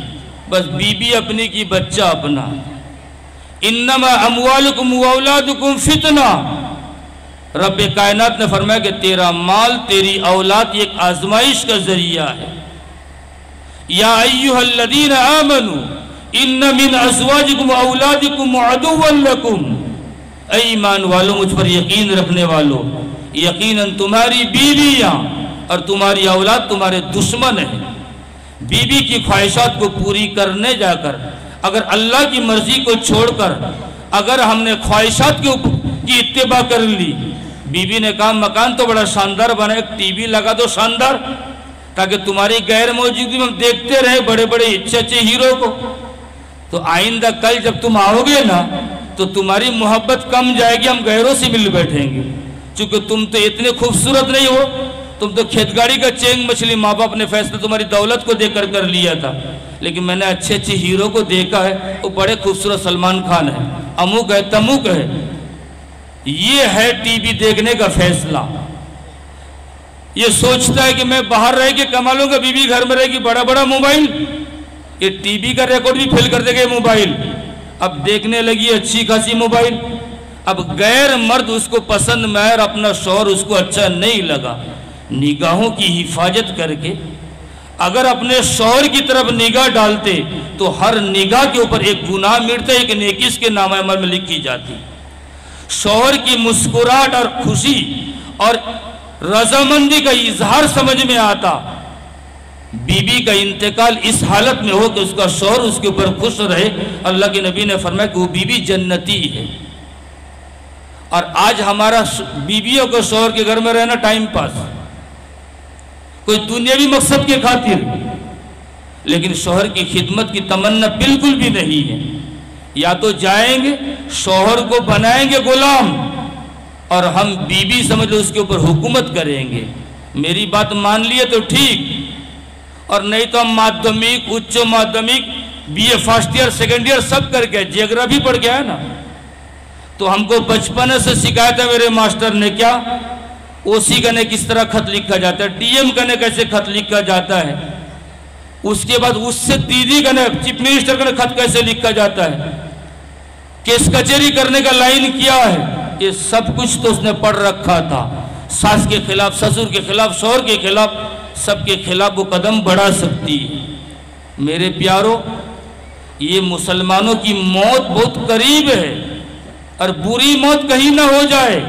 بس بیوی اپنی کی بچہ اپنا۔ انما اموالکم واولادکم فتنہ، رب کائنات نے فرمایا کہ تیرا مال تیری اولاد ایک آزمائش کا ذریعہ ہے۔ یا ایہا الذین آمنوا ان من ازواجکم واولادکم عدوا لکم، اے ایمان والو مجھ پر یقین رکھنے والو، یقیناً تمہاری بیویاں اور تمہاری اولاد تمہارے دشمن ہیں۔ بیوی کی خواہشات کو پوری کرنے جا کر اگر اللہ کی مرضی کو چھوڑ کر اگر ہم نے خواہشات کی اتباع کر لی، بیوی نے کہا مکان تو بڑا شاندار بنا، ایک ٹی وی لگا دو شاندار تاکہ تمہاری غیر موجودگی میں ہم دیکھتے رہے بڑے بڑے اچھے ہیرو کو، تو آئندہ کل جب تم آؤ گے نا تو تمہاری محبت کم جائے گی، ہم غیروں سے مل بیٹھیں گے، چونکہ تم تو اتنے خوبصورت نہیں ہو، تم تو کھیت گاڑی کا چینگ مچھلی، ماں باپ نے فیصلہ تمہاری دولت کو دیکھ کر لیا تھا، لیکن میں نے اچھے ہیرو کو دیکھا ہے، وہ بڑے خوبصورت سلمان خان ہے، اموک ہے تموک ہے۔ یہ ہے ٹی وی دیکھنے کا فیصلہ۔ یہ سوچتا ہے کہ میں باہر رہ کے کما لوں گا، بیوی گھر میں رہے گی، بڑا بڑا موبائل، یہ ٹی وی کا ریکارڈ بھی فیل کر دے گا موبائل۔ اب دیکھنے لگی اچھی خاصی موبائل، اب غیر مرد اس کو پسند میں آیا اور اپنا شوہر اس کو اچھا نہیں لگا، نگاہوں کی حفاظت کر کے اگر اپنے شوہر کی طرف نگاہ ڈالتے تو ہر نگاہ کے اوپر ایک گناہ مٹتا ہے، ایک نیکی اس کے نامہ عمل میں لکھی جاتی۔ شوہر کی مسکراہٹ اور خوشی اور رضامندی کا اظہار سمجھ میں آتا، بیوی کا انتقال اس حالت میں ہو کہ اس کا شوہر اس کے اوپر خوش رہے، اللہ کے نبی نے فرمایا کہ وہ بیوی جنتی ہے۔ اور آج ہمارا بیویوں کو شوہر کے گھر میں رہنا ٹائم پاس، کوئی دنیاوی مقصد کے خاطر، لیکن شوہر کی خدمت کی تمنا بالکل بھی نہیں ہے۔ یا تو جائیں گے شوہر کو بنائیں گے غلام، اور ہم بیوی سمجھ لو اس کے اوپر حکومت کریں گے، میری بات مان لیے تو ٹھیک، اور نہیں تو ہم مادھمک، اچ مادھمک، B A first year second year سب کر کے جیوگرافی پڑھ کے ہے نا، تو ہم کو بچپن سے سکھایا تھا میرے ماسٹر نے کیا، او سی کہنے کس طرح خط لکھا جاتا ہے، ڈی ایم کہنے کیسے خط لکھا جاتا ہے، اس کے بعد اس سے دیدی کہنے چیف منسٹر کہنے خط کیسے لکھا جاتا ہے، کیس کچہری کرنے کا لائن کیا ہے، یہ سب کچھ تو اس نے پڑھ رکھا تھا، ساس کے خلاف، سسر کے خلاف، شوہر کے خلاف، سب کے خلاف وہ قدم بڑھا سکتی ہے۔ میرے پیارو، یہ مسلمانوں کی موت بہت قریب ہے، اور بری موت کہیں نہ ہو جائے۔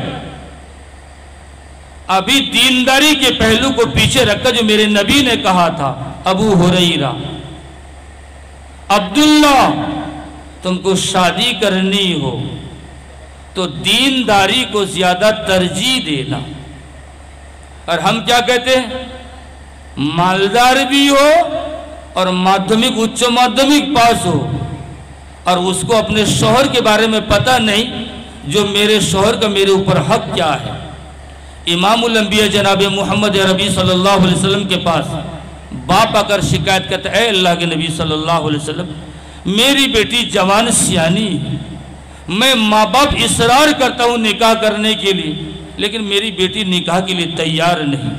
ابھی دینداری کے پہلو کو پیچھے رکھ کر جو میرے نبی نے کہا تھا، ابو ہریرہ، عبداللہ تم کو شادی کرنی ہو تو دینداری کو زیادہ ترجیح دینا، اور ہم کیا کہتے ہیں، مالدار بھی ہو اور مادھمک، اچ مادھمک پاس ہو، اور اس کو اپنے شوہر کے بارے میں پتہ نہیں جو میرے شوہر کا میرے اوپر حق کیا ہے۔ امام الانبیاء جناب محمد عربی صلی اللہ علیہ وسلم کے پاس باپ آ کر شکایت کرتا ہے، اے اللہ کے نبی صلی اللہ علیہ وسلم، میری بیٹی جوان سیانی ہے، میں ماں باپ اصرار کرتا ہوں نکاح کرنے کے لیے، لیکن میری بیٹی نکاح کے لیے تیار نہیں۔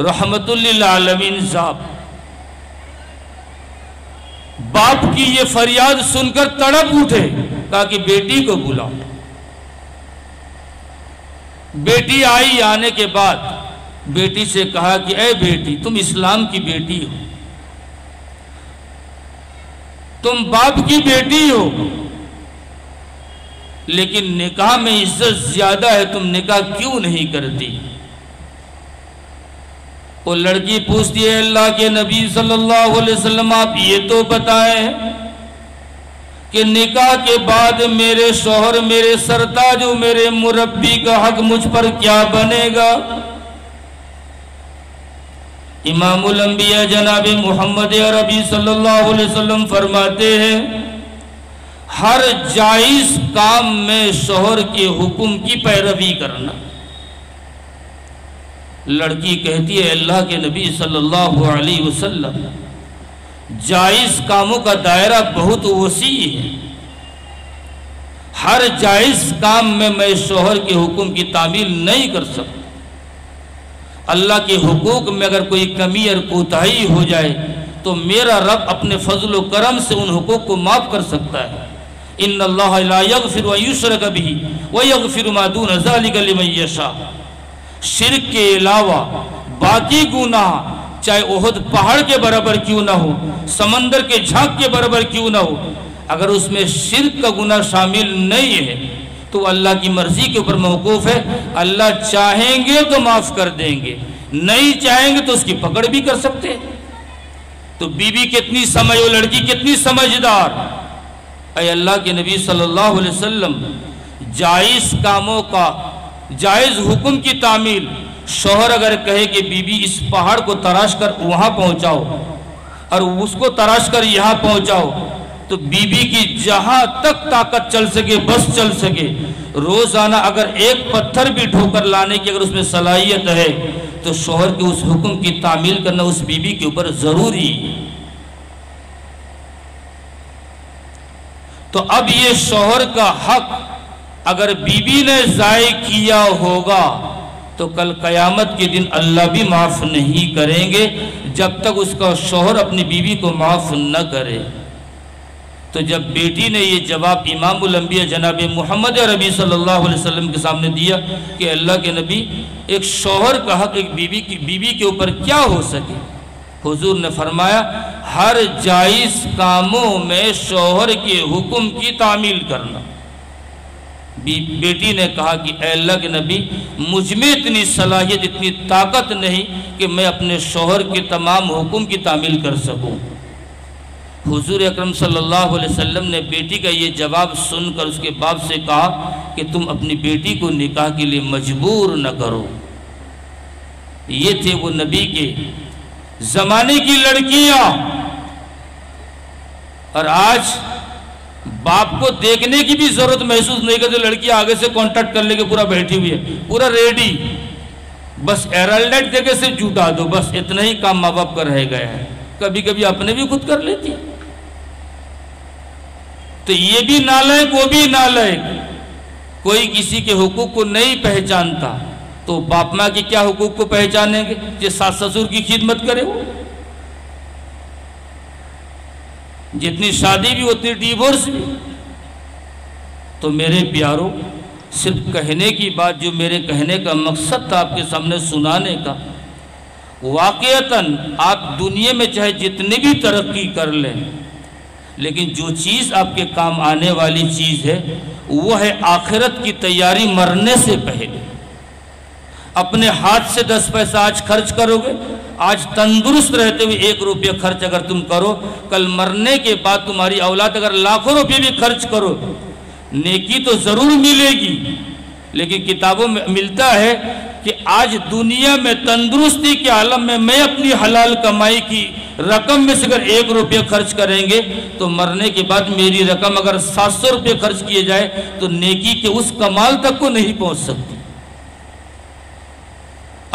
رحمت للعالمین صاحب باپ کی یہ فریاد سن کر تڑپ اٹھے، کہا کہ بیٹی کو بلاؤ۔ بیٹی آئی، آنے کے بعد بیٹی سے کہا کہ اے بیٹی، تم اسلام کی بیٹی ہو، تم باپ کی بیٹی ہو، لیکن نکاح میں عزت زیادہ ہے، تم نکاح کیوں نہیں کرتی؟ وہ لڑکی پوچھتی ہے، اللہ کے نبی صلی اللہ علیہ وسلم آپ یہ تو بتائیں کہ نکاح کے بعد میرے شوہر، میرے سرتاج، میرے مربی کا حق مجھ پر کیا بنے گا؟ امام الانبیاء جناب محمد عربی صلی اللہ علیہ وسلم فرماتے ہیں، ہر جائز کام میں شوہر کے حکم کی پیروی کرنا۔ لڑکی کہتی ہے، اللہ کے نبی صلی اللہ علیہ وسلم، جائز کاموں کا دائرہ بہت وسیع ہے، ہر جائز کام میں میں شوہر کے حکم کی تعمیل نہیں کر سکتا۔ اللہ کے حقوق میں اگر کوئی کمی اور کوتاہی ہو جائے تو میرا رب اپنے فضل و کرم سے ان حقوق کو معاف کر سکتا ہے۔ ان اللہ لا یغفر ان یشرک بہ ویغفر ما دون ذلک لمن یشاء۔ شرک کے علاوہ باقی گناہ چاہے احد پہاڑ کے برابر کیوں نہ ہو، سمندر کے جھانک کے برابر کیوں نہ ہو، اگر اس میں شرک کا گناہ شامل نہیں ہے تو اللہ کی مرضی کے اوپر موقوف ہے۔ اللہ چاہیں گے تو معاف کر دیں گے، نہیں چاہیں گے تو اس کی پکڑ بھی کر سکتے ہیں۔ تو بی بی کتنی سمجھ، وہ لڑکی کتنی سمجھدار، اے اللہ کے نبی صلی اللہ علیہ وسلم، جائز کاموں کا، جائز حکم کی تعمیل، شوہر اگر کہے کہ بی بی اس پہاڑ کو تراش کر وہاں پہنچاؤ اور اس کو تراش کر یہاں پہنچاؤ، تو بی بی کی جہاں تک طاقت چل سکے بس چل سکے، روزانہ اگر ایک پتھر بھی ڈھو کر لانے کی اگر اس میں صلاحیت ہے تو شوہر کے اس حکم کی تعمیل کرنا اس بی بی کے اوپر ضروری ہے۔ تو اب یہ شوہر کا حق اگر بی بی نے ضائع کیا ہوگا تو کل قیامت کے دن اللہ بھی معاف نہیں کریں گے جب تک اس کا شوہر اپنی بیوی کو معاف نہ کرے۔ تو جب بیٹی نے یہ جواب امام الانبیاء جناب محمد عربی صلی اللہ علیہ وسلم کے سامنے دیا کہ اللہ کے نبی، ایک شوہر کا حق ایک بیوی کے اوپر کیا ہو سکے، حضور نے فرمایا ہر جائز کاموں میں شوہر کے حکم کی تعمیل کرنا۔ بیٹی نے کہا کہ اے اللہ کے نبی، مجھ میں اتنی صلاحیت، اتنی طاقت نہیں کہ میں اپنے شوہر کے تمام حکم کی تعمیل کر سکوں۔ حضور اکرم صلی اللہ علیہ وسلم نے بیٹی کا یہ جواب سن کر اس کے باپ سے کہا کہ تم اپنی بیٹی کو نکاح کے لیے مجبور نہ کرو۔ یہ تھے وہ نبی کے زمانے کی لڑکیاں، اور آج باپ کو دیکھنے کی بھی ضرورت محسوس نہیں کرتے، لڑکی آگے سے کانٹیکٹ کر لے کے پورا بیٹھی ہوئی ہے، پورا ریڈی، بس ایرلڈائٹ دے کے سے جھوٹا دو، بس اتنا ہی کام ماں باپ کا رہ گیا ہے۔ کبھی کبھی اپنے بھی خود کر لیتی، تو یہ بھی نالائق وہ بھی نالائق، کوئی کسی کے حقوق کو نہیں پہچانتا تو باپ ماں کی کیا حقوق کو پہچانیں گے؟ جو ساس سسر کی خدمت کرے وہ، جتنی شادی بھی اتنی ڈیورس بھی۔ تو میرے پیاروں، صرف کہنے کی بات، جو میرے کہنے کا مقصد تھا آپ کے سامنے سنانے کا، واقعتاً آپ دنیا میں چاہے جتنی بھی ترقی کر لیں، لیکن جو چیز آپ کے کام آنے والی چیز ہے وہ ہے آخرت کی تیاری۔ مرنے سے پہلے اپنے ہاتھ سے 10 پیسہ آج خرچ کرو گے، آج تندرست رہتے ہوئے 1 روپیہ خرچ اگر تم کرو، کل مرنے کے بعد تمہاری اولاد اگر لاکھوں روپے بھی خرچ کرو، نیکی تو ضرور ملے گی، لیکن کتابوں میں ملتا ہے کہ آج دنیا میں تندرستی کے عالم میں اپنی حلال کمائی کی رقم میں سے اگر 1 روپیہ خرچ کریں گے تو مرنے کے بعد میری رقم اگر 700 روپے خرچ کیے جائے تو نیکی کے اس کمال تک کو نہیں پہنچ سکتی۔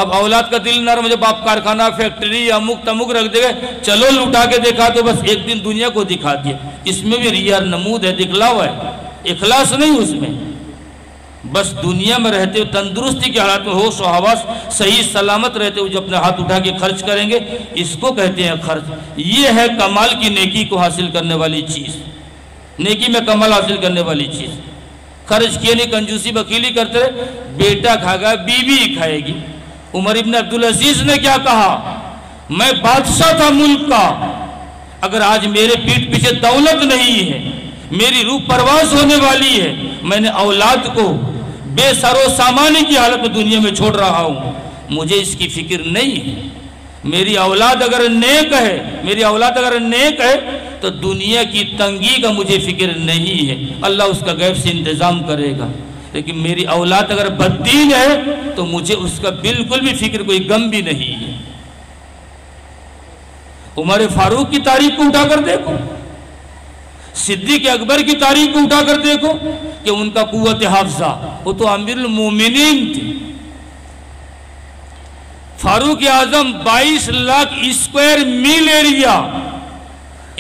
اب اولاد کا دل نرم، جب آپ کارخانہ فیکٹری یا امک تمک رکھ دے گئے، چلو لٹا کے دکھا دو، بس ایک دن دنیا کو دکھا دیا، اس میں بھی ریا نمود ہے، دکھلاوا ہے، اخلاص نہیں اس میں۔ بس دنیا میں رہتے ہوئے تندرستی کے حالات میں ہوش و حواس صحیح سلامت رہتے ہوئے جو اپنے ہاتھ اٹھا کے خرچ کریں گے، اس کو کہتے ہیں خرچ۔ یہ ہے کمال کی نیکی کو حاصل کرنے والی چیز، نیکی میں کمال حاصل کرنے والی چیز۔ خرچ کیے نہیں، کنجوسی بخیلی کرتے رہے، بیٹا کھائے گا، بیوی کھائے گی۔ عمر ابن عبدالعزیز نے کیا کہا؟ میں بادشاہ تھا ملک کا، اگر آج میرے پیٹھ پیچھے دولت نہیں ہے، میری روح پرواز ہونے والی ہے، میں نے اولاد کو بے سر و سامانی کی حالت میں دنیا میں چھوڑ رہا ہوں، مجھے اس کی فکر نہیں ہے۔ میری اولاد اگر نیک ہے تو دنیا کی تنگی کا مجھے فکر نہیں ہے، اللہ اس کا غیب سے انتظام کرے گا۔ لیکن میری اولاد اگر بددین ہے تو مجھے اس کا بالکل بھی فکر، کوئی غم بھی نہیں ہے۔ عمر فاروق کی تاریخ کو اٹھا کر دیکھو، صدیق اکبر کی تاریخ کو اٹھا کر دیکھو کہ ان کا قوت حافظہ، وہ تو امیر المومنین تھے۔ فاروق اعظم 22 لاکھ اسکوائر میل ایریا،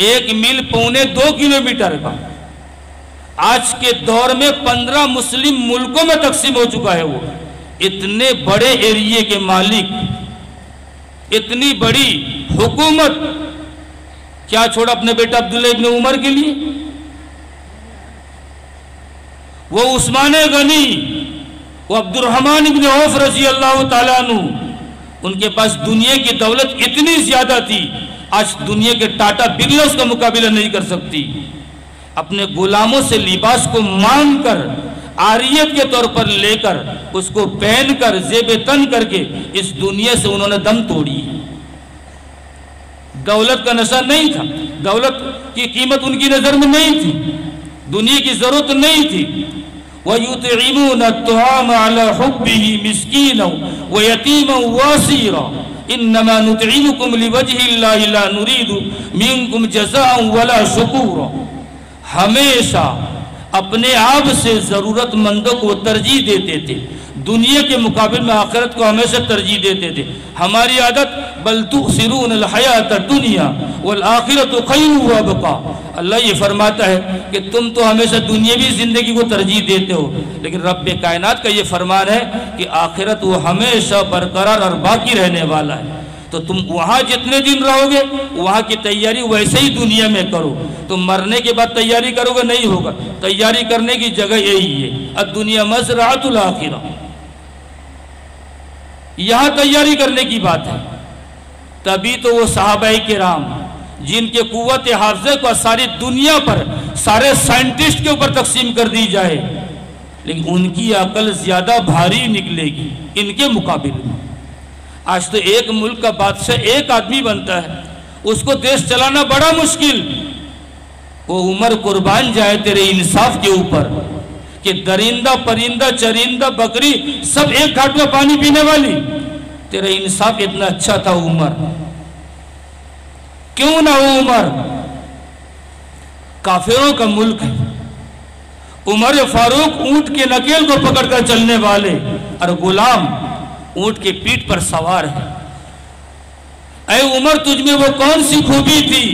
1 میل 1.25 کلومیٹر کا، آج کے دور میں 15 مسلم ملکوں میں تقسیم ہو چکا ہے۔ وہ اتنے بڑے ایریے کے مالک، اتنی بڑی حکومت، کیا چھوڑا اپنے بیٹا عبداللہ ابن عمر کے لیے؟ وہ عثمان غنی، وہ عبد الرحمن ابن عوف رضی اللہ تعالیٰ عنہ، ان کے پاس دنیا کی دولت اتنی زیادہ تھی، آج دنیا کے ٹاٹا برلا اس کا مقابلہ نہیں کر سکتی۔ اپنے غلاموں سے لباس کو مانگ کر، عاریت کے طور پر لے کر، اس کو پہن کر، زیب تن کر کے اس دنیا سے انہوں نے دم توڑی۔ دولت کا نشہ نہیں تھا، دولت کی قیمت ان کی نظر میں نہیں تھی، دنیا کی ضرورت نہیں تھی۔ وَيُطْعِمُونَ الطَّعَامَ عَلَى حُبِّهِ مِسْكِينًا وَيَتِيمًا وَأَسِيرًا إِنَّمَا نُطْعِمُكُمْ لِوَجْهِ اللَّهِ لَا نُرِيدُ مِنكُمْ جَزَاءً وَلَا شُكُورًا۔ ہمیشہ اپنے آپ سے ضرورت مندوں کو ترجیح دیتے تھے، دنیا کے مقابل میں آخرت کو ہمیشہ ترجیح دیتے تھے۔ ہماری عادت بل تؤثرون الحیات الدنیا والآخرۃ خیر وابقیٰ۔ اللہ یہ فرماتا ہے کہ تم تو ہمیشہ دنیاوی زندگی کو ترجیح دیتے ہو، لیکن رب کائنات کا یہ فرمان ہے کہ آخرت وہ ہمیشہ برقرار اور باقی رہنے والا ہے۔ تو تم وہاں جتنے دن رہو گے وہاں کی تیاری ویسے ہی دنیا میں کرو۔ تم مرنے کے بعد تیاری کرو گے نہیں ہوگا، تیاری کرنے کی جگہ یہی ہے، الدنیا مزرعۃ الآخرہ، یہاں تیاری کرنے کی بات ہے۔ تبھی تو وہ صحابہ کرام جن کے قوت حافظہ کو ساری دنیا پر سارے سائنٹسٹ کے اوپر تقسیم کر دی جائے، لیکن ان کی عقل زیادہ بھاری نکلے گی ان کے مقابل میں۔ آج تو ایک ملک کا بادشاہ ایک آدمی بنتا ہے، اس کو دیش چلانا بڑا مشکل۔ وہ عمر قربان جائے تیرے انصاف کے اوپر کہ درندہ پرندہ چرندہ بکری سب ایک گھاٹ میں پانی پینے والی، تیرا انصاف اتنا اچھا تھا عمر، کیوں نہ ہو عمر؟ کافروں کا ملک ہے، عمر فاروق اونٹ کے نکیل کو پکڑ کر چلنے والے اور غلام اونٹ کے پیٹھ پر سوار ہے۔ اے عمر، تجھ میں وہ کون سی خوبی تھی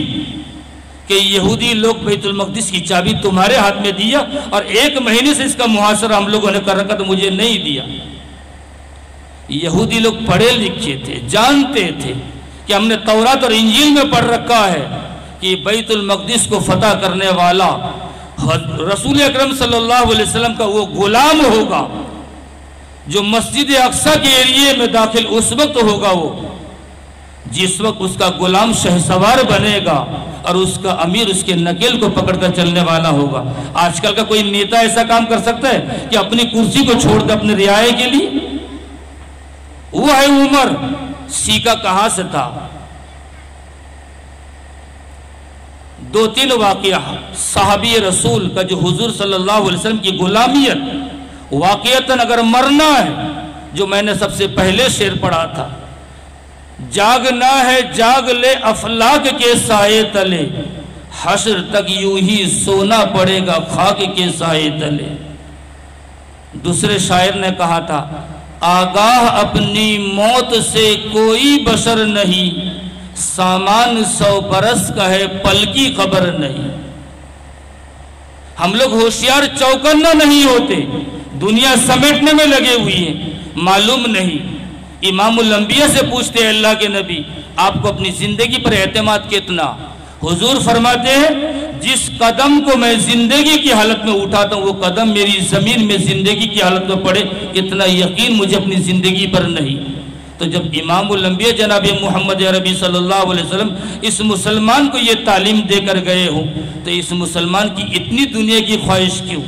کہ یہودی لوگ بیت المقدس کی چابی تمہارے ہاتھ میں دیا اور 1 مہینے سے اس کا محاصرہ ہم لوگوں نے کر رکھا تو مجھے نہیں دیا؟ یہودی لوگ پڑھے لکھے تھے، جانتے تھے کہ ہم نے تورات اور انجیل میں پڑھ رکھا ہے کہ بیت المقدس کو فتح کرنے والا رسول اکرم صلی اللہ علیہ وسلم کا وہ غلام ہوگا جو مسجد اقصی کے ایریے میں داخل اس وقت ہوگا، وہ جس وقت اس کا غلام شہسوار بنے گا اور اس کا امیر اس کے نکیل کو پکڑ کر چلنے والا ہوگا۔ آج کل کا کوئی نیتا ایسا کام کر سکتا ہے کہ اپنی کرسی کو چھوڑ دے اپنے رعایا کے لیے؟ وہ ہے عمر، سیکھا کہاں سے تھا؟ 2-3 واقعہ صحابی رسول کا جو حضور صلی اللہ علیہ وسلم کی غلامیت، واقعتاً اگر مرنا ہے، جو میں نے سب سے پہلے شعر پڑھا تھا، جاگنا ہے جاگ لے افلاک کے سائے تلے، حشر تک یوں ہی سونا پڑے گا خاک کے سائے تلے۔ دوسرے شاعر نے کہا تھا، آگاہ اپنی موت سے کوئی بشر نہیں، سامان 100 برس کا ہے پل کی خبر نہیں۔ ہم لوگ ہوشیار چوکنا نہیں ہوتے، دنیا سمیٹنے میں لگے ہوئی ہیں، معلوم نہیں۔ امام الانبیاء سے پوچھتے ہیں اللہ کے نبی، آپ کو اپنی زندگی پر اعتماد کتنا؟ حضور فرماتے ہیں، جس قدم کو میں زندگی کی حالت میں اٹھاتا ہوں وہ قدم میری زمین میں زندگی کی حالت میں پڑے، اتنا یقین مجھے اپنی زندگی پر نہیں۔ تو جب امام الانبیاء جناب محمد عربی صلی اللہ علیہ وسلم اس مسلمان کو یہ تعلیم دے کر گئے ہوں تو اس مسلمان کی اتنی دنیا کی خواہش کیوں؟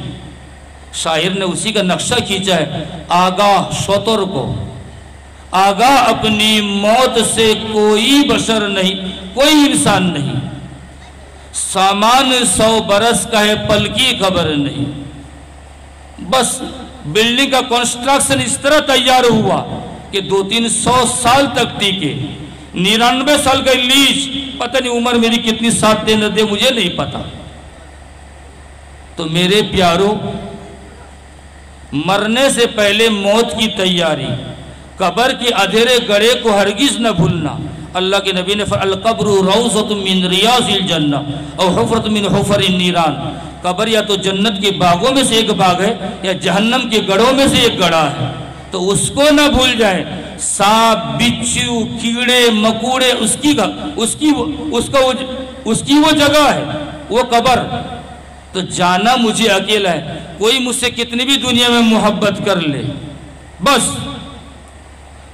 شاعر نے اسی کا نقشہ کھینچا ہے، آگاہ شتر کو، آگاہ اپنی موت سے کوئی بشر نہیں، کوئی انسان نہیں، سامان 100 برس کا ہے پل کی خبر نہیں۔ بس بلڈنگ کا کنسٹرکشن اس طرح تیار ہوا کہ 200-300 سال تک ٹکے، 99 سال کا لیج، پتہ نہیں عمر میری کتنی ساتھ دے نہ دے مجھے نہیں پتا۔ تو میرے پیاروں، مرنے سے پہلے موت کی تیاری، قبر کے اندھیرے گڑھے کو ہرگز نہ بھولنا۔ اللہ کے نبی نے فرمایا، القبر روضۃ من ریاض الجنہ او حفرۃ من حفر النیران۔ قبر یا تو جنت کے باغوں میں سے ایک باغ ہے یا جہنم کے گڑھوں میں سے ایک گڑھا ہے، تو اس کو نہ بھول جائیں۔ سانپ، بچھو، کیڑے مکوڑے اس کی وہ جگہ ہے، وہ قبر۔ تو جانا مجھے اکیلا ہے، کوئی مجھ سے کتنی بھی دنیا میں محبت کر لے،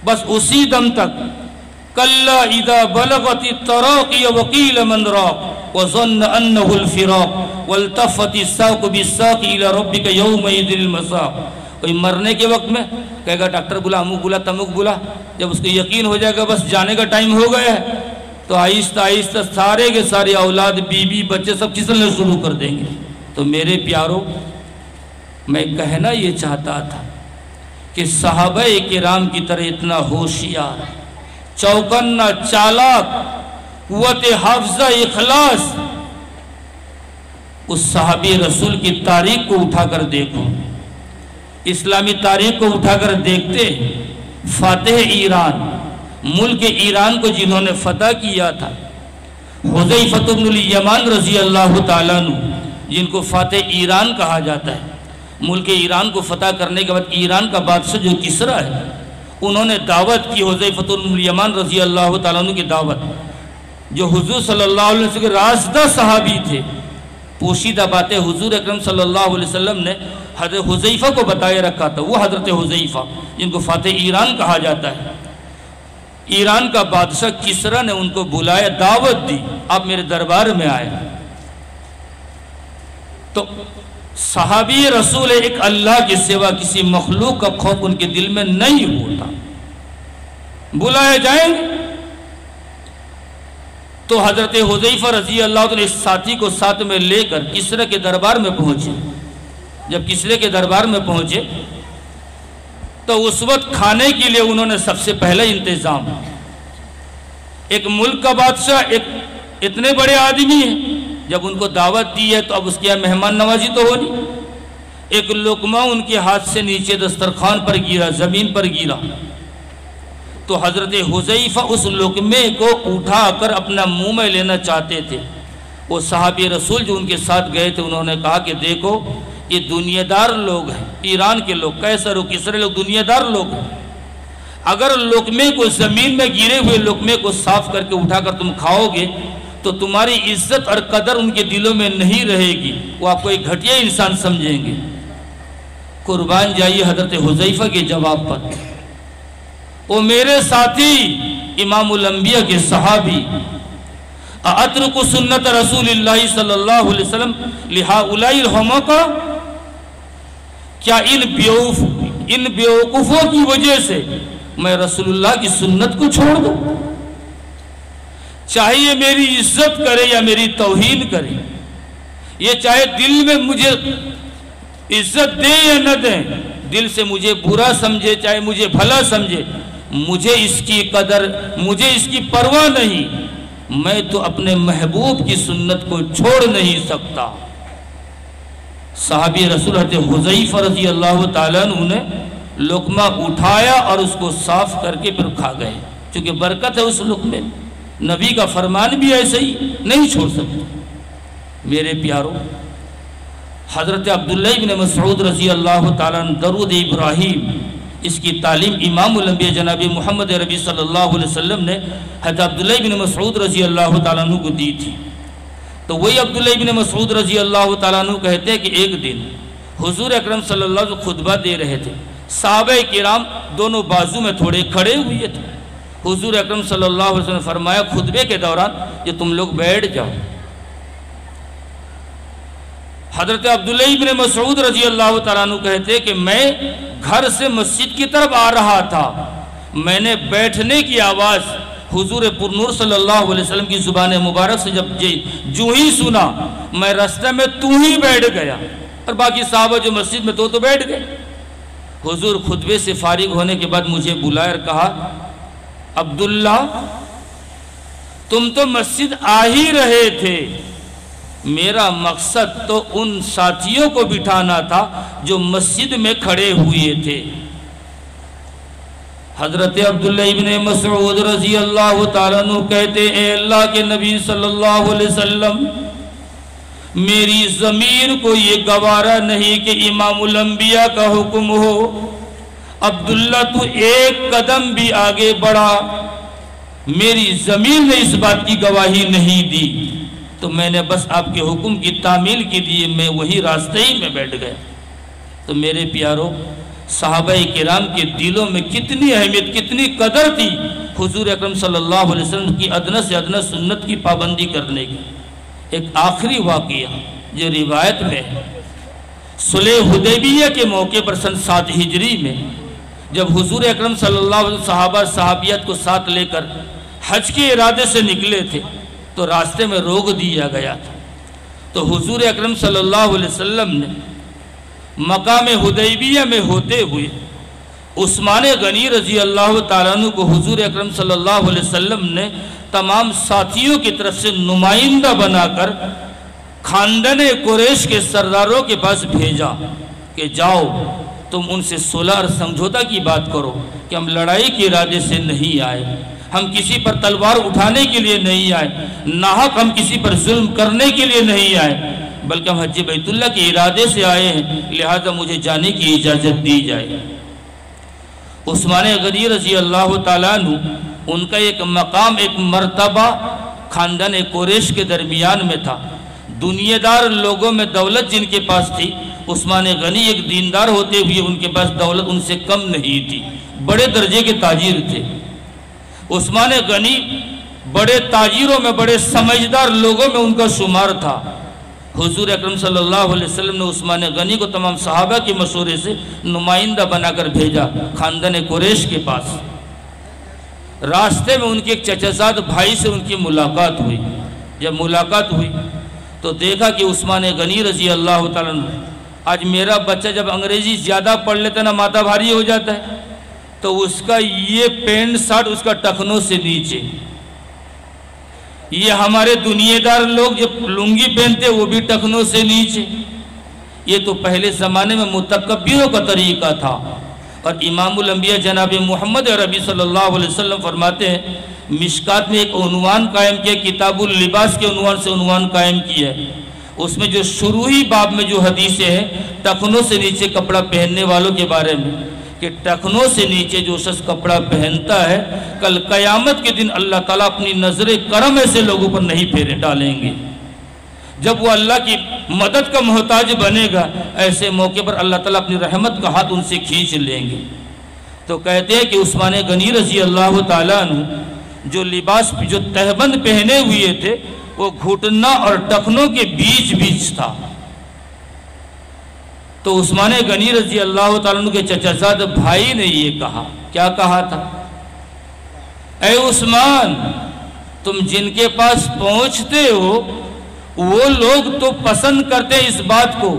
بس اسی دم تک کلا اذا بلغت التراقی وقیل من راق وظن انہ الفراق والتفت الساق بالساق الى ربک یومئذ المساق۔ کوئی مرنے کے وقت میں کہے گا ڈاکٹر بلا، اموک بلا، تموک بلا، جب اس کو یقین ہو جائے گا بس جانے کا ٹائم ہو گیا ہے تو آہستہ آہستہ سارے کے سارے اولاد، بیوی، بچے سب چسلنے شروع کر دیں گے۔ تو میرے پیاروں، میں کہنا یہ چاہتا تھا کہ صحابہ کرام کی طرح اتنا ہوشیار، چوکنا، چالاک، قوت حافظہ، اخلاص، اس صحابی رسول کی تاریخ کو اٹھا کر دیکھو، اسلامی تاریخ کو اٹھا کر دیکھتے، فاتح ایران، ملک ایران کو جنہوں نے فتح کیا تھا، حذیفہ بن الیمان رضی اللہ تعالیٰ عنہ، جن کو فاتح ایران کہا جاتا ہے۔ ملک ایران کو فتح کرنے کے بعد ایران کا بادشاہ جو کسرا ہے، انہوں نے دعوت کی حذیفہ بن الیمان رضی اللہ تعالیٰ عنہ کی دعوت، جو حضور صلی اللہ علیہ وسلم کے رازدہ صحابی تھے۔ پوشیدہ باتیں حضور اکرم صلی اللہ علیہ وسلم نے حضرت حذیفہ کو بتائے رکھا تھا، وہ حضرت حذیفہ جن کو فاتح ایران کہا جاتا ہے۔ ایران کا بادشاہ کسرا نے ان کو بلایا، دعوت دی، آپ میرے دربار میں آئے۔ تو صحابی رسول ایک اللہ کے سوا کسی مخلوق کا خوف ان کے دل میں نہیں ہوتا، بلائے جائیں گے۔ تو حضرت حذیفہ رضی اللہ عنہ اس ساتھی کو ساتھ میں لے کر کسرا کے دربار میں پہنچے۔ جب کسرے کے دربار میں پہنچے تو اس وقت کھانے کے لیے انہوں نے سب سے پہلا انتظام، ایک ملک کا بادشاہ، ایک اتنے بڑے آدمی ہیں، جب ان کو دعوت دی ہے تو اب اس کی مہمان نوازی تو ہونی، ایک لقمہ ان کے ہاتھ سے نیچے دسترخوان پر گرا، زمین پر گرا، تو حضرت حذیفہ اس لقمے کو اٹھا کر اپنا منہ میں لینا چاہتے تھے۔ وہ صحابی رسول جو ان کے ساتھ گئے تھے انہوں نے کہا کہ دیکھو یہ دنیا دار لوگ ہیں، ایران کے لوگ، قیصر و کسرا لوگ دنیا دار لوگ ہیں، اگر لقمے کو زمین میں گرے ہوئے لقمے کو صاف کر کے اٹھا کر تم کھاؤ گے تو تمہاری عزت اور قدر ان کے دلوں میں نہیں رہے گی، وہ آپ کو ایک گھٹیا انسان سمجھیں گے۔ قربان جائیے حضرت حذیفہ کے جواب پر، وہ میرے ساتھی امام الانبیاء کے صحابی، اترک سنت رسول اللہ صلی اللہ علیہ وسلم لہؤلاء الحمقى، کیا ان بیوقوفوں کی وجہ سے میں رسول اللہ کی سنت کو چھوڑ دوں؟ چاہے یہ میری عزت کرے یا میری توہین کرے، یہ چاہے دل میں مجھے عزت دے یا نہ دے، دل سے مجھے برا سمجھے چاہے مجھے بھلا سمجھے، مجھے اس کی قدر، مجھے اس کی پرواہ نہیں، میں تو اپنے محبوب کی سنت کو چھوڑ نہیں سکتا۔ صحابی رسول حضرت حذیفہ رضی اللہ تعالیٰ عنہ نے لقمہ اٹھایا اور اس کو صاف کر کے پھر کھا گئے، چونکہ برکت ہے اس لقمے میں، نبی کا فرمان بھی ایسے ہی نہیں چھوڑ سکتے۔ میرے پیاروں، حضرت عبداللہ بن مسعود رضی اللہ تعالیٰ عنہ درود ابراہیم، اس کی تعلیم امام الانبیاء جناب محمد عربی صلی اللہ علیہ وسلم نے حضرت عبداللہ بن مسعود رضی اللہ تعالیٰ عنہ کو دی تھی۔ تو وہی عبداللہ بن مسعود رضی اللہ تعالیٰ عنہ کہتے ہیں کہ ایک دن حضور اکرم صلی اللہ علیہ وسلم خطبہ دے رہے تھے، صحابہ کرام دونوں بازو میں تھوڑے کھڑے ہوئے تھے، حضور اکرم صلی اللہ علیہ وسلم نے فرمایا خطبے کے دوران کہ تم لوگ بیٹھ جاؤ۔ حضرت عبداللہ بن مسعود رضی اللہ تعالیٰ عنہ کہتے کہ میں گھر سے مسجد کی طرف آ رہا تھا، میں نے بیٹھنے کی آواز حضور پرنور صلی اللہ علیہ وسلم کی زبان مبارک سے جب جو ہی سنا، میں راستے میں تو ہی بیٹھ گیا، اور باقی صحابہ جو مسجد میں تو بیٹھ گئے۔ حضور خطبے سے فارغ ہونے کے بعد مجھے بلایا اور کہا عبداللہ تم تو مسجد آ ہی رہے تھے، میرا مقصد تو ان ساتھیوں کو بٹھانا تھا جو مسجد میں کھڑے ہوئے تھے۔ حضرت عبداللہ ابن مسعود رضی اللہ تعالیٰ عنہ کہتے اے اللہ کے نبی صلی اللہ علیہ وسلم، میری ضمیر کو یہ گوارا نہیں کہ امام الانبیاء کا حکم ہو، عبداللہ تو ایک قدم بھی آگے بڑھا، میری ضمیر نے اس بات کی گواہی نہیں دی، تو میں نے بس آپ کے حکم کی تعمیل کی لیے میں وہی راستے ہی میں بیٹھ گیا۔ تو میرے پیاروں، صحابہ کرام کے دلوں میں کتنی اہمیت، کتنی قدر تھی حضور اکرم صلی اللہ علیہ وسلم کی ادنیٰ سے ادنیٰ سنت کی پابندی کرنے کی۔ ایک آخری واقعہ جو روایت میں ہے، صلح حدیبیہ کے موقع پر سن 7 ہجری میں جب حضور اکرم صلی اللہ علیہ وسلم صحابہ صحابیات کو ساتھ لے کر حج کے ارادے سے نکلے تھے تو راستے میں روک دیا گیا تھا، تو حضور اکرم صلی اللہ علیہ وسلم نے مقام حدیبیہ میں ہوتے ہوئے عثمان غنی رضی اللہ تعالیٰ عنہ کو حضور اکرم صلی اللہ علیہ وسلم نے تمام ساتھیوں کی طرف سے نمائندہ بنا کر خاندان قریش کے سرداروں کے پاس بھیجا کہ جاؤ تم ان سے صلح اور سمجھوتہ کی بات کرو کہ ہم لڑائی کے ارادے سے نہیں آئے، ہم کسی پر تلوار اٹھانے کے لیے نہیں آئے، ناحق ہم کسی پر ظلم کرنے کے لیے نہیں آئے، بلکہ ہم حج بیت اللہ کے ارادے سے آئے ہیں، لہذا مجھے جانے کی اجازت دی جائے۔ عثمان غنی رضی اللہ تعالیٰ عنہ، ان کا ایک مقام، ایک مرتبہ خاندان قریش کے درمیان میں تھا، دنیا دار لوگوں میں دولت جن کے پاس تھی، عثمان غنی ایک دیندار ہوتے ہوئے ان کے پاس دولت ان سے کم نہیں تھی، بڑے درجے کے تاجر تھے۔ عثمان غنی بڑے تاجروں میں، بڑے سمجھدار لوگوں میں ان کا شمار تھا۔ حضور اکرم صلی اللہ علیہ وسلم نے عثمان غنی کو تمام صحابہ کے مشورے سے نمائندہ بنا کر بھیجا خاندان قریش کے پاس۔ راستے میں ان کے ایک چچا زاد بھائی سے ان کی ملاقات ہوئی۔ جب ملاقات ہوئی تو دیکھا کہ عثمان غنی رضی اللہ تعالیٰ عنہ، آج میرا بچہ جب انگریزی زیادہ پڑھ لیتا نا ماتھا بھاری ہو جاتا ہے، تو اس کا یہ پینٹ شرٹ اس کا ٹخنوں سے نیچے، یہ ہمارے دنیا دار لوگ جو لنگی پہنتے وہ بھی ٹخنوں سے نیچے، یہ تو پہلے زمانے میں متکبروں کا طریقہ تھا۔ اور امام الانبیاء جناب محمد عربی صلی اللہ علیہ وسلم فرماتے ہیں، مشکات میں ایک عنوان قائم کیا، کتاب اللباس کے عنوان سے عنوان قائم کیا ہے۔ اس میں جو شروعی باب میں جو حدیثیں ہیں ٹخنوں سے نیچے کپڑا پہننے والوں کے بارے میں، کہ ٹخنوں سے نیچے جو شخص کپڑا پہنتا ہے کل قیامت کے دن اللہ تعالیٰ اپنی نظر کرم ایسے لوگوں پر نہیں پھیرے ڈالیں گے۔ جب وہ اللہ کی مدد کا محتاج بنے گا، ایسے موقع پر اللہ تعالیٰ اپنی رحمت کا ہاتھ ان سے کھینچ لیں گے۔ تو کہتے ہیں کہ عثمان غنی رضی اللہ تعالیٰ عنہ جو لباس جو تہبند پہنے ہوئے تھے وہ گھٹنا اور ٹخنوں کے بیچ تھا۔ تو عثمان غنی رضی اللہ تعالیٰ عنہ کے چچا زاد بھائی نے یہ کہا، کیا کہا تھا؟ اے عثمان، تم جن کے پاس پہنچتے ہو وہ لوگ تو پسند کرتے اس بات کو،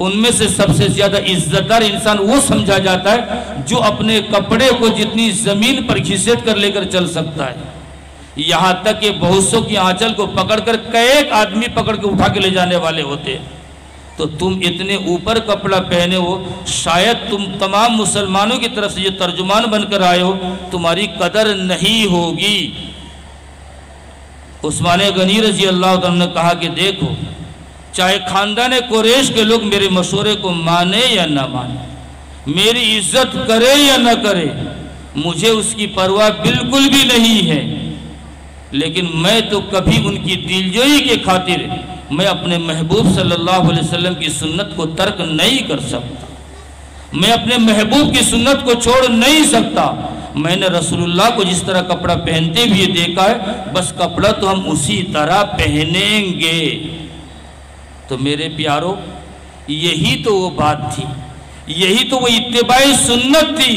ان میں سے سب سے زیادہ عزت دار انسان وہ سمجھا جاتا ہے جو اپنے کپڑے کو جتنی زمین پر گھسیٹ کر لے کر چل سکتا ہے، یہاں تک کہ بہت سو کی آنچل کو پکڑ کر کئی آدمی پکڑ کے اٹھا کے لے جانے والے ہوتے ہیں۔ تو تم اتنے اوپر کپڑا پہنے ہو، شاید تم تمام مسلمانوں کی طرف سے یہ ترجمان بن کر آئے ہو، تمہاری قدر نہیں ہوگی۔ عثمان غنی رضی اللہ عنہ نے کہا کہ دیکھو، چاہے خاندان قریش کے لوگ میرے مشورے کو مانے یا نہ مانے، میری عزت کرے یا نہ کرے، مجھے اس کی پرواہ بالکل بھی نہیں ہے، لیکن میں تو کبھی ان کی دلجوئی کے خاطر میں اپنے محبوب صلی اللہ علیہ وسلم کی سنت کو ترک نہیں کر سکتا، میں اپنے محبوب کی سنت کو چھوڑ نہیں سکتا۔ میں نے رسول اللہ کو جس طرح کپڑا پہنتے ہوئے دیکھا ہے، بس کپڑا تو ہم اسی طرح پہنیں گے۔ تو میرے پیارو، یہی تو وہ بات تھی، یہی تو وہ اتباع سنت تھی۔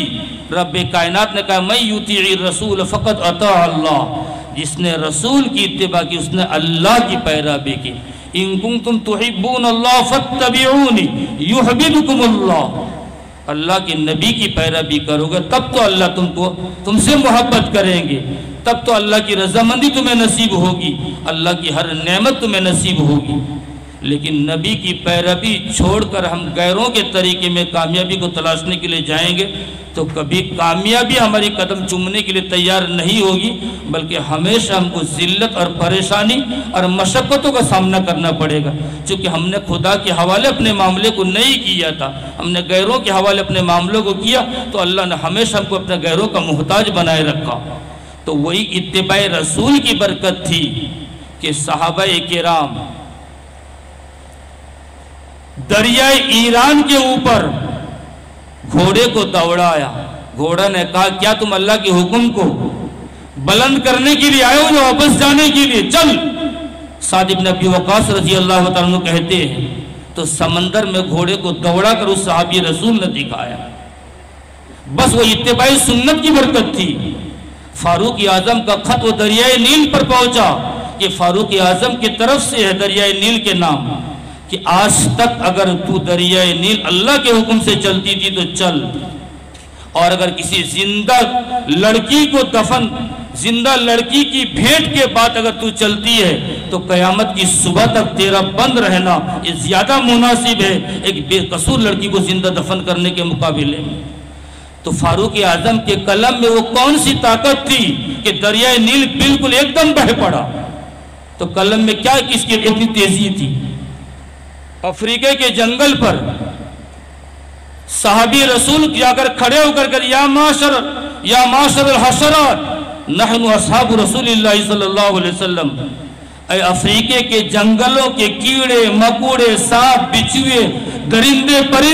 رب کائنات نے کہا میں یطیع الرسول فقط اطاع اللہ، جس نے رسول کی اتباع کی اس نے اللہ کی پیروی کی۔ ان کنتم تحبون اللہ فاتبعونی یحببکم اللہ، اللہ کے نبی کی پیروی کرو گے تب تو اللہ تم سے محبت کریں گے، تب تو اللہ کی رضامندی تمہیں نصیب ہوگی، اللہ کی ہر نعمت تمہیں نصیب ہوگی۔ لیکن نبی کی پیروی چھوڑ کر ہم غیروں کے طریقے میں کامیابی کو تلاشنے کے لیے جائیں گے تو کبھی کامیابی ہماری قدم چومنے کے لیے تیار نہیں ہوگی، بلکہ ہمیشہ ہم کو ذلت اور پریشانی اور مشقتوں کا سامنا کرنا پڑے گا، چونکہ ہم نے خدا کے حوالے اپنے معاملے کو نہیں کیا تھا، ہم نے غیروں کے حوالے اپنے معاملوں کو کیا تو اللہ نے ہمیشہ ہم کو اپنے غیروں کا محتاج بنائے رکھا۔ تو وہی اتباع رسول کی برکت تھی کہ صحابہ کرام دریائے ایران کے اوپر گھوڑے کو دوڑایا، گھوڑا نے کہا کیا تم اللہ کے حکم کو بلند کرنے کے لیے آئے ہو یا واپس جانے کے لیے؟ چل۔ سعد بن ابی وقاص رضی اللہ تعالیٰ عنہ کہتے ہیں تو سمندر میں گھوڑے کو دوڑا کر اس صحابی رسول نے دکھایا، بس وہ اتباع سنت کی برکت تھی۔ فاروق اعظم کا خط وہ دریائے نیل پر پہنچا کہ فاروق اعظم کی طرف سے ہے دریائے نیل کے نام، کہ آج تک اگر تو دریائے نیل اللہ کے حکم سے چلتی تھی تو چل، اور اگر کسی زندہ لڑکی کو دفن، زندہ لڑکی کی بھیٹ کے بعد اگر تو چلتی ہے تو قیامت کی صبح تک تیرا بند رہنا یہ زیادہ مناسب ہے ایک بے قصور لڑکی کو زندہ دفن کرنے کے مقابلے میں۔ تو فاروق اعظم کے قلم میں وہ کون سی طاقت تھی کہ دریائے نیل بالکل ایک دم بہہ پڑا؟ تو قلم میں کیا کس کی اتنی تیزی تھی؟ افریقہ کے جنگل پر صحابی رسول جا کر کھڑے ہو کر یا معاشر الحشرات نحن اصحاب رسول اللہ صلی اللہ علیہ وسلم، اے افریقہ کے جنگلوں کے کیڑے مکوڑے سانپ بچھوے درندے پرندے